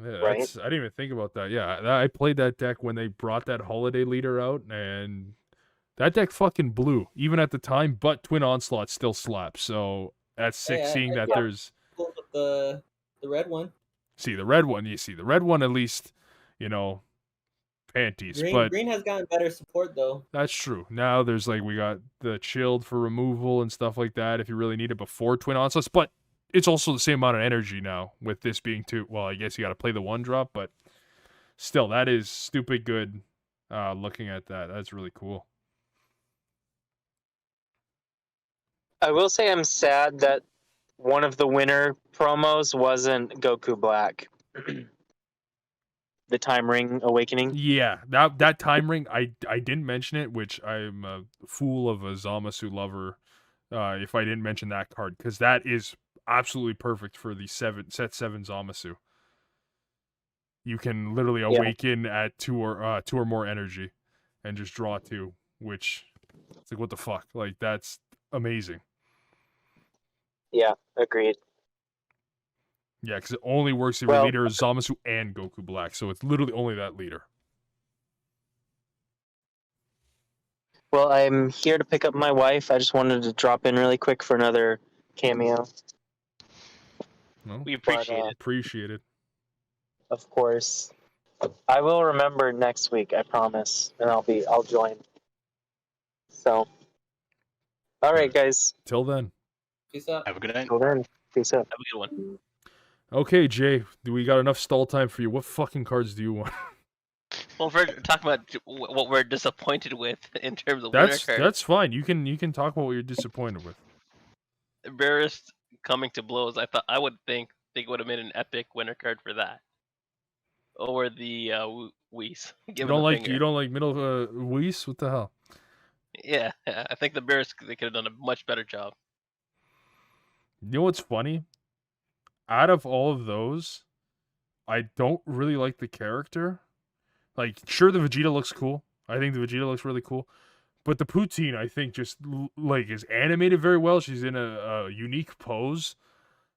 Yeah, Right. that's I didn't even think about that. Yeah, I played that deck when they brought that holiday leader out, and that deck fucking blew, even at the time. But Twin Onslaught still slaps. So that's sick. Yeah, Seeing I that thought there's cool with the red one. the red one. You see the red one at least, you know, panties. But Green has gotten better support though. that's true. Now there's like we got the chilled for removal and stuff like that if you really need it before Twin Onslaughts. But it's also the same amount of energy now with this being two. Well, I guess you got to play the one drop, but still, that is stupid good. Looking at that, that's really cool. I will say I'm sad that one of the winner promos wasn't Goku Black. The Time Ring Awakening. Yeah, that time ring, I didn't mention it, which I'm a fool of a Zamasu lover. If I didn't mention that card, because that is absolutely perfect for the set 7 Zamasu. You can literally awaken at two or more energy, and just draw 2, which it's like what the fuck, like that's amazing. Yeah, agreed. Yeah, because it only works if your Well- leader is Zamasu and Goku Black, so it's literally only that leader. Well, I'm here to pick up my wife. I just wanted to drop in really quick for another cameo. Well, We appreciate But, it. appreciate it. Of course. I will remember next week, I promise, and I'll join. So, all right, guys. Till then. Peace out. Have a good night. Till then, peace out. Have a good one. Okay, Jay, do we got enough stall time for you? What fucking cards do you want? Well, if we're talking about what we're disappointed with in terms of winner cards, That's fine. You can talk about what you're disappointed with. Barris coming to blows. I would think they would have made an epic winner card for that. Or the Whis. You don't like middle Whis? What the hell? Yeah, I think the Bears they could have done a much better job. You know what's funny? Out of all of those, I don't really like the character. Like, sure, the Vegeta looks cool. I think the Vegeta looks really cool. But the Poutine, I think, just like is animated very well. She's in a unique pose.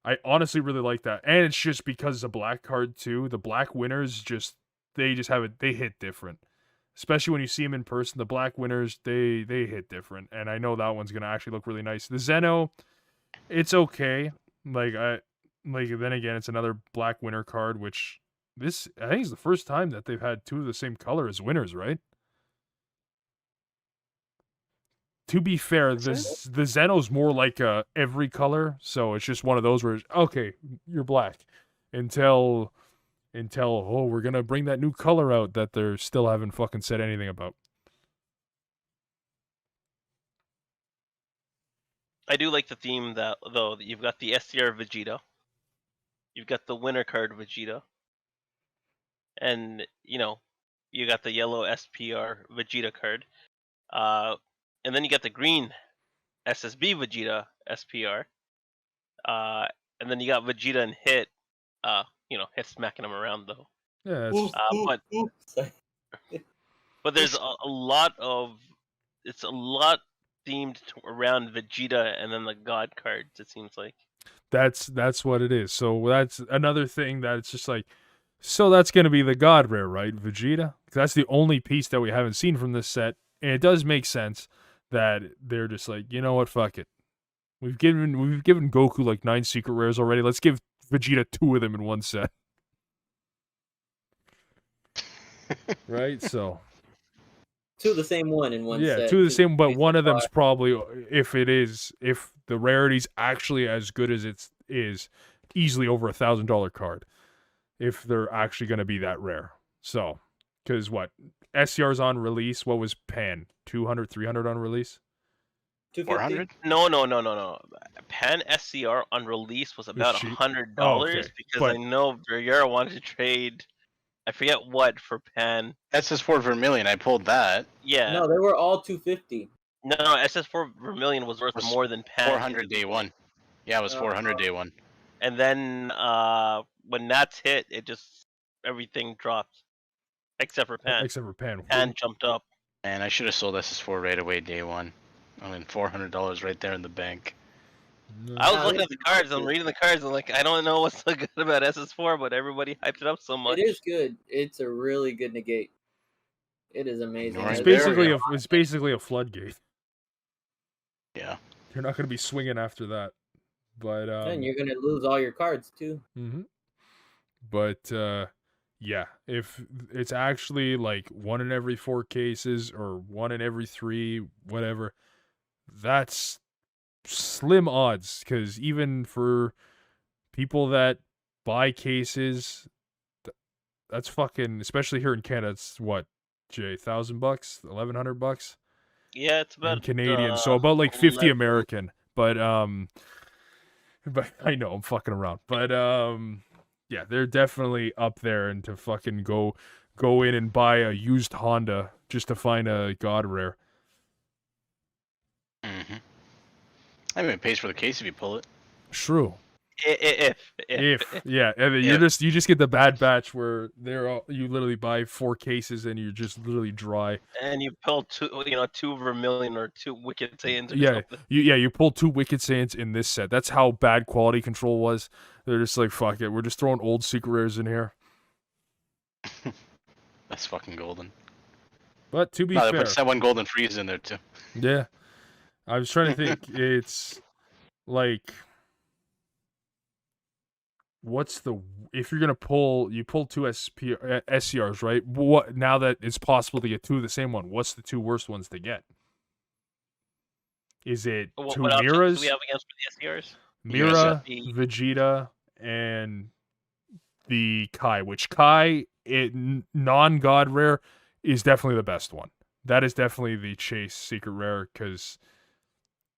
I honestly really like that, and it's just because it's a black card too. The black winners they hit different, especially when you see them in person. The black winners they hit different, and I know that one's gonna actually look really nice. The Zeno, it's okay. Then again, it's another black winner card, which I think is the first time that they've had 2 of the same color as winners, right? To be fair, the Zeno's more like every color, so it's just one of those where okay, you're black until we're gonna bring that new color out that they still haven't fucking said anything about. I do like the theme that though you've got the SCR Vegeta, you've got the winner card Vegeta, and you got the yellow SPR Vegeta card. And then you got the green SSB Vegeta SPR. And then you got Vegeta and Hit. Hit smacking him around though. Yeah, But there's a lot themed around Vegeta and then the God cards. It seems like that's what it is. So that's another thing that it's just like, so that's gonna be the God rare, right, Vegeta? 'Cause that's the only piece that we haven't seen from this set, and it does make sense that they're just like, you know what, fuck it. We've given Goku like 9 secret rares already. Let's give Vegeta 2 of them in one set. Right? So 2 of the same one in one set. yeah, 2 of the same, but one of them's probably, if the rarity's actually as good as it is, easily over $1,000 card. If they're actually going to be that rare. So, because what? SCR's on release, what was Pan? 200, 300 on release? 400? No. Pan SCR on release was about $100 okay. because But I know Birrar wanted to trade. I forget what for Pan. SS4 Vermilion, I pulled that. Yeah. No, they were all 250. No, SS4 Vermilion was worth more than Pan. 400 day one. Yeah, it was 400 day one. And then when Nats hit, it just everything dropped, except for Pan. Pan jumped up. And I should have sold SS4 right away day one. I mean, $400 right there in the bank. I was Nah, looking this at the is cards. I'm good. reading the cards. I'm like, I don't know what's so good about SS4, but everybody hyped it up so much. It is good. It's a really good negate. It is amazing. Ignoring It's there we basically go. a floodgate. Yeah. You're not gonna be swinging after that. But And you're gonna lose all your cards too. Mm-hmm. But yeah, if it's actually like 1 in every 4 cases or 1 in every 3, whatever, that's slim odds. Because even for people that buy cases, that's fucking. Especially here in Canada, it's what, Jay, $1,000, $1,100 Yeah, it's in about Canadian. So about like 50 11. American. But but I know I'm fucking around. But yeah, they're definitely up there, and to fucking go in and buy a used Honda just to find a god rare. Mm-hmm. I mean, it pays for the case if you pull it. True. If Yeah, and then you just get the bad batch where you literally buy 4 cases and you're just literally dry. and you pull 2 Vermilion or 2 Wicked Saiyans or Yeah, something. you pulled 2 Wicked Saiyans in this set. That's how bad quality control was. They're just like, fuck it, we're just throwing old secret rares in here. That's fucking golden. But to be They fair, put that one golden freeze in there too. yeah, I was trying to think. It's like, what's the, if you're gonna pull 2 SCRs, right? What, now that it's possible to get 2 of the same one, what's the 2 worst ones to get? Is it 2 What options do Miras? we have against the SDRs? Mira, USFE. Vegeta, and the Kai. Which Kai, non-god rare, is definitely the best one. That is definitely the chase secret rare, because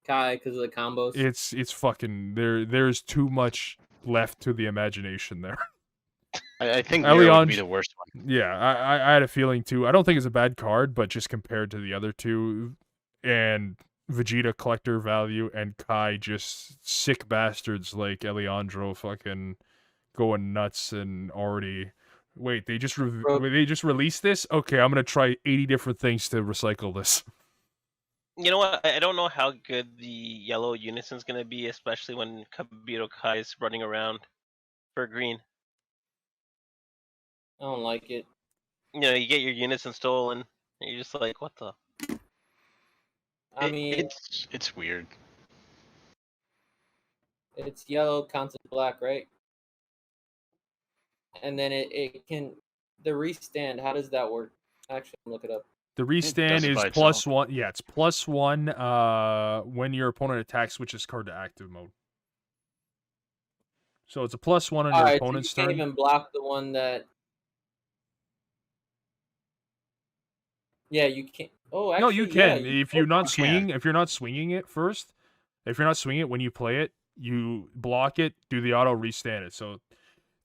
Kai, because of the combos. it's fucking there's too much left to the imagination there. I think Mira would be the worst one. Yeah, I had a feeling too. I don't think it's a bad card, but just compared to the other two, and Vegeta collector value and Kai just sick bastards like Eliandro fucking going nuts and already. Wait, they just released this? Okay, I'm gonna try 80 different things to recycle this. You know what? I don't know how good the yellow unison's gonna be, especially when Kabiro Kai is running around for green. I don't like it. You know, you get your unison stolen, and you're just like, what the? I mean, it's weird. it's yellow, constant black, right? And then it can, the restand. How does that work? Actually, look it up. The restand is +1. Yeah, it's +1 when your opponent attacks, switches card to active mode. So it's a +1 on your opponent's so you turn. can't even block the one that. Yeah, you can't. Oh, actually, no, you can. Yeah, if you're not swinging, if you're not swinging it first, if you're not swinging it when you play it, you block it, do the auto, restand it. So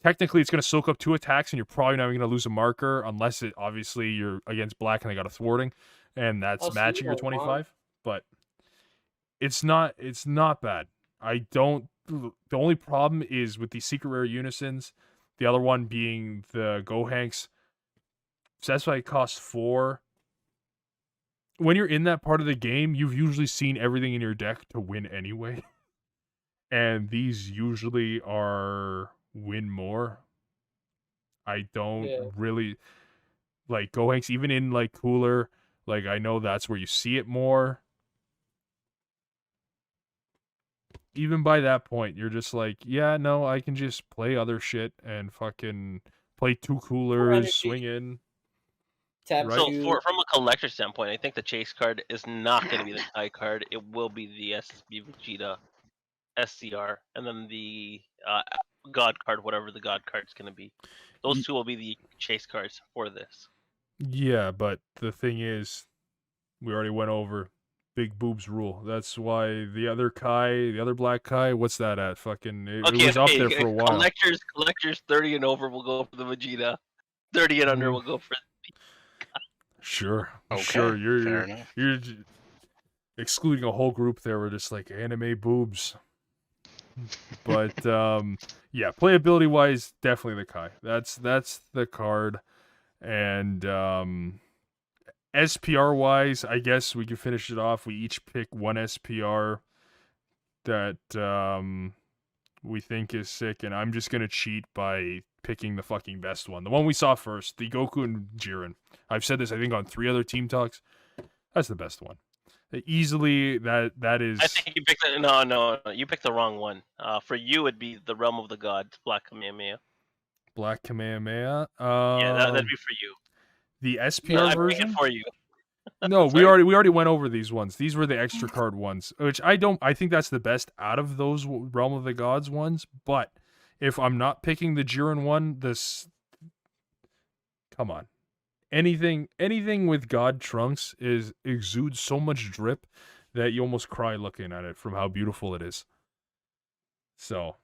technically, it's going to soak up 2 attacks, and you're probably not even going to lose a marker unless it obviously you're against black and they got a thwarting, and that's matching your 25. But it's not bad. I don't. The only problem is with the secret rare unisons. The other one being the Gohanks. So that's why it costs 4. When you're in that part of the game, you've usually seen everything in your deck to win anyway. And these usually are win more. I don't really like Gohanks, even in like Cooler. Like, I know that's where you see it more. Even by that point, you're just like, yeah, no, I can just play other shit and fucking play 2 Coolers, swing in. Right? So from a collector standpoint, I think the chase card is not going to be the Kai card. It will be the SSB Vegeta SCR, and then the God card, whatever the God card's going to be. Those 2 will be the chase cards for this. Yeah, but the thing is, we already went over big boobs rule. That's why the other Kai, the other black Kai, what's that at? Fucking, it was up there for a while. Collectors 30 and over will go for the Vegeta. 30 and under will go for the Sure. Okay, sure. fair enough. You're excluding a whole group there. We're just like anime boobs. But yeah, playability wise, definitely the Kai. That's the card. And SPR wise, I guess we can finish it off. We each pick 1 SPR. that we think is sick, and I'm just gonna cheat by picking the fucking best one. The one we saw first, the Goku and Jiren. I've said this, I think, on 3 other team talks. That's the best one. Easily, that is. I think you picked no, you picked the wrong one. For you, it'd be the Realm of the Gods, Black Kamehameha. Black Kamehameha. Yeah, that'd be for you. The SPR No, I'm version. picking for you. No, we Sorry? already went over these ones. These were the extra card ones, which I think that's the best out of those Realm of the Gods ones. But if I'm not picking the Jiren one, come on, anything with God Trunks exudes so much drip that you almost cry looking at it from how beautiful it is. So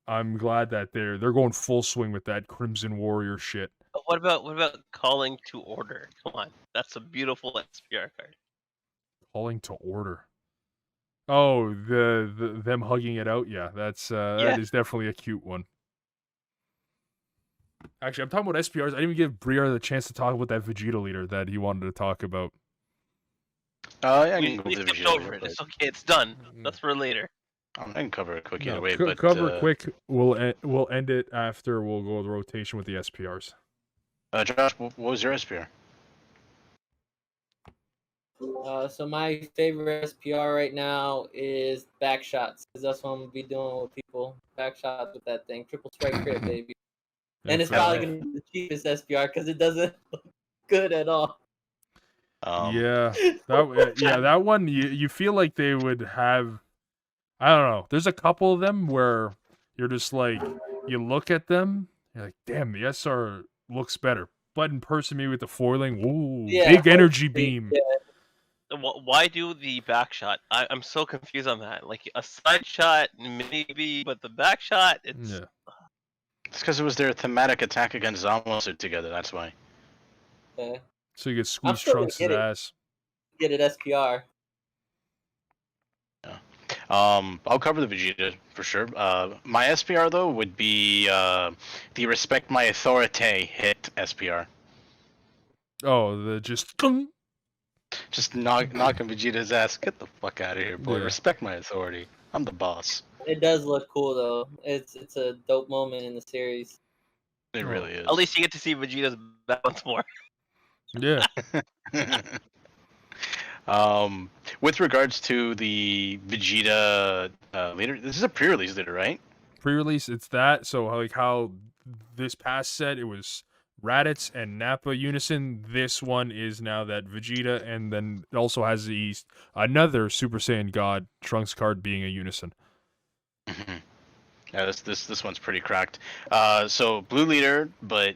I'm glad that they're going full swing with that Crimson Warrior shit. What about Calling to Order? Come on, that's a beautiful SPR card. Calling to Order. Oh, the them hugging it out. Yeah, that is definitely a cute one. Actually, I'm talking about SPRs. I didn't even give Birrar the chance to talk about that Vegeta leader that he wanted to talk about. Yeah, I We can go skipped Vegeta over leader, it. It's but okay. It's done. That's for later. I can cover it quick either No, way. But cover quick. We'll end it after. We'll go the rotation with the SPRs. Josh, what was your SPR? So my favorite SPR right now is back shots, because that's what I'm gonna be doing with people. Back shots with that thing, triple strike crit, baby. And it's probably gonna be the cheapest SPR because it doesn't look good at all. That one you feel like they would have. I don't know. There's a couple of them where you're just like, you look at them, you're like, damn, the SR looks better. But in person, maybe with the foiling, big energy beam. Yeah. Why do the back shot? I'm so confused on that. Like a side shot, maybe, but the back shot, it's. Yeah. It's because it was their thematic attack against Zamasu together. That's why. Yeah. So you get squeeze still gonna Trunks' get it. ass. Get it SPR. Yeah. I'll cover the Vegeta for sure. My SPR though would be the Respect My Authority hit SPR. Oh, the just. Just knocking Vegeta's ass. Get the fuck out of here, boy. Yeah. Respect my authority. I'm the boss. It does look cool though. It's a dope moment in the series. It really is. At least you get to see Vegeta's balance more. Yeah. With regards to the Vegeta leader, this is a pre-release leader, right? Pre-release, it's that. So like how this past set it was Raditz and Nappa unison. This one is now that Vegeta, and then it also has another Super Saiyan God Trunks card being a unison. Mm-hmm. Yeah, this one's pretty cracked. So blue leader, but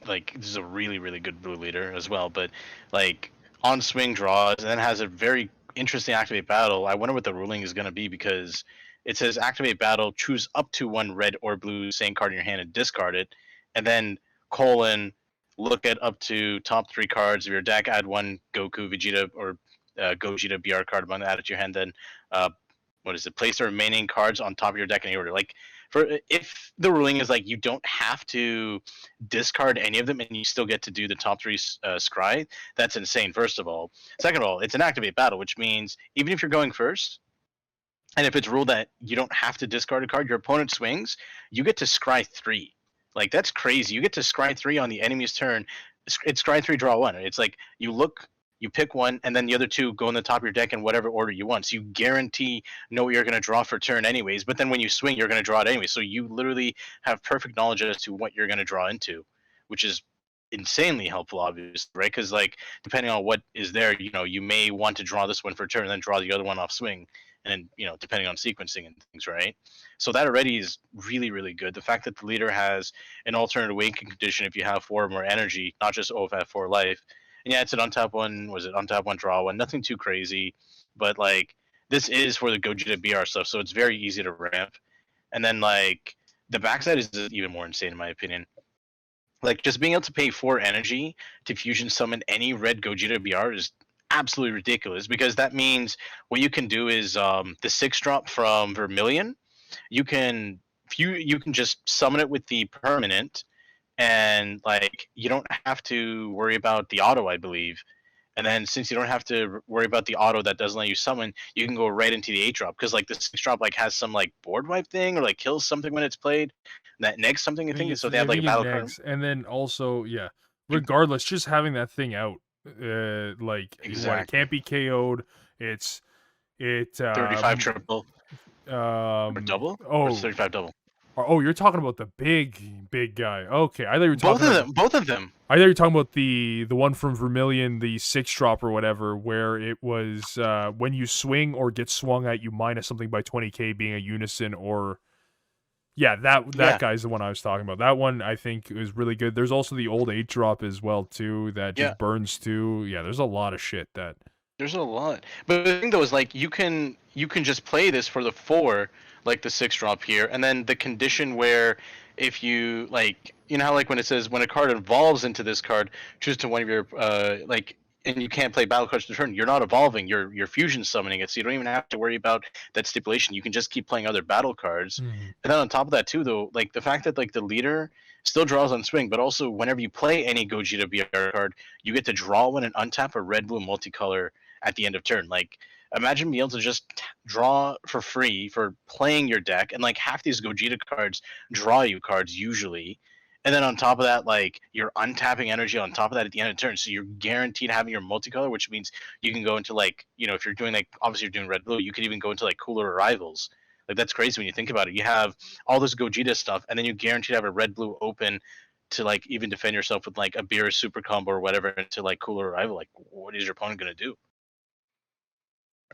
like this is a really really good blue leader as well. But like on swing draws, and then has a very interesting activate battle. I wonder what the ruling is going to be because it says activate battle, choose up to one red or blue Saiyan card in your hand and discard it, and then look at up to top 3 cards of your deck, add one Goku, Vegeta, or Gogeta BR card among add it to your hand, then place the remaining cards on top of your deck in any order. Like if the ruling is like you don't have to discard any of them and you still get to do the top 3 scry, that's insane, first of all. Second of all, it's an activate battle, which means even if you're going first, and if it's ruled that you don't have to discard a card, your opponent swings, you get to scry 3. Like, that's crazy. You get to scry 3 on the enemy's turn. It's scry 3, draw 1. It's like you look, you pick one, and then the other 2 go in the top of your deck in whatever order you want. So you guarantee know what you're going to draw for turn anyways. But then when you swing, you're going to draw it anyway. So you literally have perfect knowledge as to what you're going to draw into, which is insanely helpful, obviously, right? Because, like, depending on what is there, you may want to draw this one for turn and then draw the other one off swing. And then, depending on sequencing and things, right? So that already is really, really good. The fact that the leader has an alternate awakening condition if you have 4 or more energy, not just OFF 4 life. And yeah, it's an untap one. Was it untap one, draw one? Nothing too crazy. But, like, this is for the Gogeta BR stuff, so it's very easy to ramp. And then, like, the backside is even more insane, in my opinion. Like, just being able to pay 4 energy to fusion summon any red Gogeta BR is absolutely ridiculous, because that means what you can do is the 6-drop from Vermilion, you can just summon it with the permanent, and like you don't have to worry about the auto, I believe, And then since you don't have to worry about the auto that doesn't let you summon, you can go right into the 8 drop because like the 6 drop like has some like board wipe thing or like kills something when it's played. That negs something I think. So they have like a battle card. And then also, yeah, regardless, just having that thing out, like what, it Exactly. can't be KO'd. It 35 triple or double. Or Oh, 35 double. oh, you're talking about the big guy. Okay, I thought you were Both talking of about them. Both of them. I thought you were talking about the one from Vermilion, the 6 drop or whatever, where it was when you swing or get swung at, you minus something by 20k, being a unison or yeah, that guy's the one I was talking about. That one I think is really good. There's also the old 8 drop as well too that just burns too. Yeah, there's a lot of shit that. There's a lot, but the thing though is like you can just play this for the 4, like the 6 drop here, and then the condition where if you like, you know how like when it says when a card evolves into this card, choose to one of your like, and you can't play battle cards to turn. You're not evolving. You're fusion summoning it, so you don't even have to worry about that stipulation. You can just keep playing other battle cards, and then on top of that too, though, like the fact that like the leader still draws on swing, but also whenever you play any Gogeta BR card, you get to draw one and untap a red blue multicolor at the end of turn. Like, imagine being able to just draw for free for playing your deck, and like half these Gogeta cards draw you cards usually. And then on top of that, like you're untapping energy on top of that at the end of the turn, so you're guaranteed having your multicolor, which means you can go into like, you know, if you're doing like obviously you're doing red blue, you could even go into like cooler arrivals. Like that's crazy when you think about it. You have all this Gogeta stuff, and then you guaranteed have a red blue open to like even defend yourself with like a Birrar super combo or whatever into like cooler arrival. Like, what is your opponent gonna do?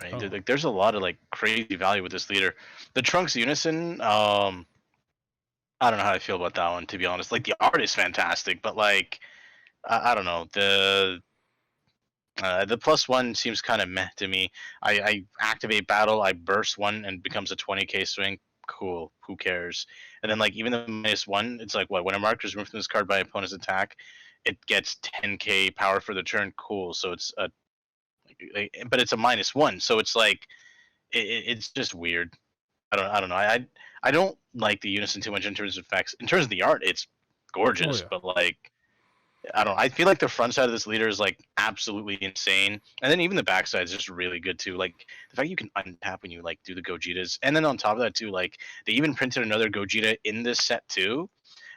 Right, like there's a lot of like crazy value with this leader. The Trunks Unison, I don't know how I feel about that one, to be honest. Like the art is fantastic, but like I don't know, the +1 seems kind of meh to me. I activate battle, I burst one and becomes a 20k swing. Cool, who cares? And then like even the -1, it's like what, when a marker is removed from this card by opponent's attack, it gets 10k power for the turn. Cool, so it's a but it's a -1, so it's like it's just weird. I don't know. I don't like the unison too much in terms of effects. In terms of the art, it's gorgeous, but like I don't know. I feel like the front side of this leader is like absolutely insane, and then even the back side is just really good too. Like the fact you can untap when you like do the Gogetas, and then on top of that too, like they even printed another Gogeta in this set too,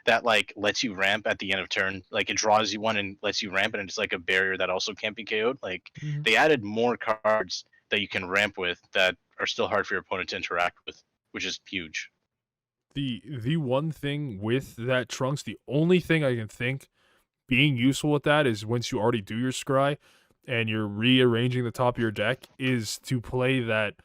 that like lets you ramp at the end of turn. Like it draws you one and lets you ramp, and it's like a barrier that also can't be KO'd. Like they added more cards that you can ramp with that are still hard for your opponent to interact with, which is huge. The one thing with that Trunks, the only thing I can think being useful with that is once you already do your scry and you're rearranging the top of your deck, is to play that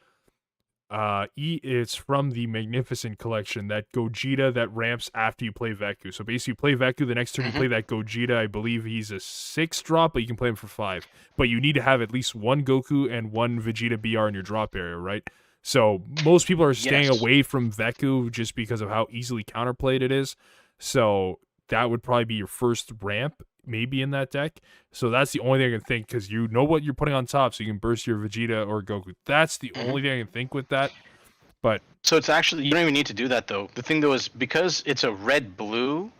it's from the Magnificent collection, that Gogeta that ramps after you play Veku. So basically you play Veku, the next turn you play that Gogeta. I believe he's a 6 drop, but you can play him for 5. But you need to have at least one Goku and one Vegeta BR in your drop area, right? So most people are staying away from Veku just because of how easily counterplayed it is. So that would probably be your first ramp, maybe, in that deck. So that's the only thing I can think, because you know what you're putting on top, so you can burst your Vegeta or Goku. That's the only thing I can think with that. But so it's actually, you don't even need to do that though. The thing though is because it's a red-blue,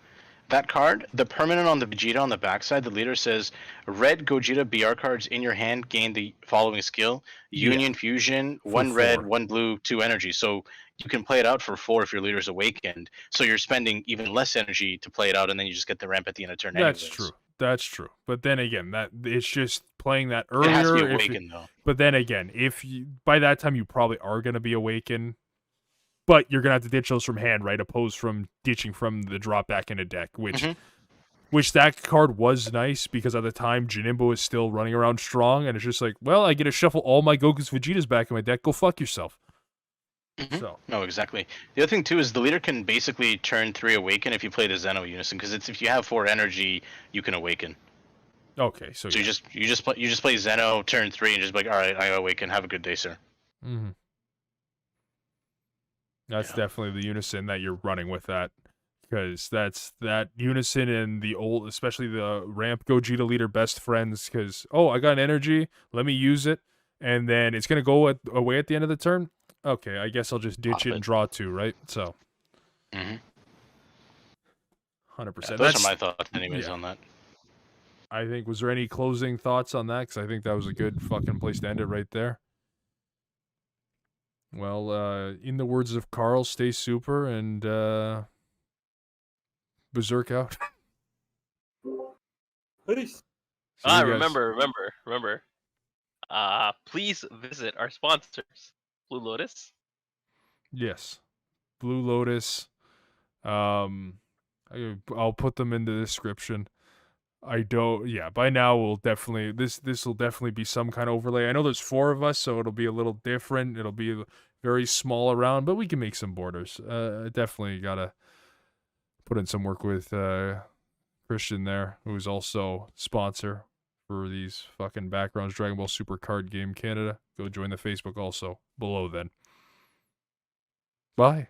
that card, the permanent on the Vegeta on the backside, the leader says, red Gogeta BR cards in your hand gain the following skill: Union Fusion, 1 red, 1 blue, 2 energy. So you can play it out for 4 if your leader's awakened. So you're spending even less energy to play it out, and then you just get the ramp at the end of turn. That's anyways. true. That's true. But then again, that it's just playing that earlier. It has to be awakened though. But then again, if you, by that time you probably are going to be awakened. But you're going to have to ditch those from hand, right? Opposed from ditching from the drop back in a deck, which that card was nice because at the time Jinimbo is still running around strong, and it's just like, well, I get to shuffle all my Goku's Vegetas back in my deck. Go fuck yourself. So. No, exactly. The other thing too is the leader can basically turn 3 awaken if you play the Zeno Unison, because it's if you have 4 energy, you can awaken. Okay, so you just play Zeno turn 3 and just be like, all right, I awaken. Have a good day, sir. That's definitely the unison that you're running with that, because that's that unison and the old, especially the ramp Gogeta leader best friends, because, oh, I got an energy, let me use it, and then it's going to go away at the end of the turn. Okay, I guess I'll just ditch it and draw 2, right? So, 100%. Those are my thoughts anyways on that. I think, was there any closing thoughts on that? Because I think that was a good fucking place to end it right there. Well, in the words of Carl, stay super and Berserk out. Peace. See you guys. Remember. Please visit our sponsors, Blue Lotus. Yes, Blue Lotus. I'll put them in the description. I don't. Yeah, by now we'll definitely this will definitely be some kind of overlay. I know there's 4 of us, so it'll be a little different. It'll be very small around, but we can make some borders. Definitely gotta put in some work with Christian there, who's also sponsor for these fucking backgrounds. Dragon Ball Super Card Game Canada. Go join the Facebook also below then. Bye.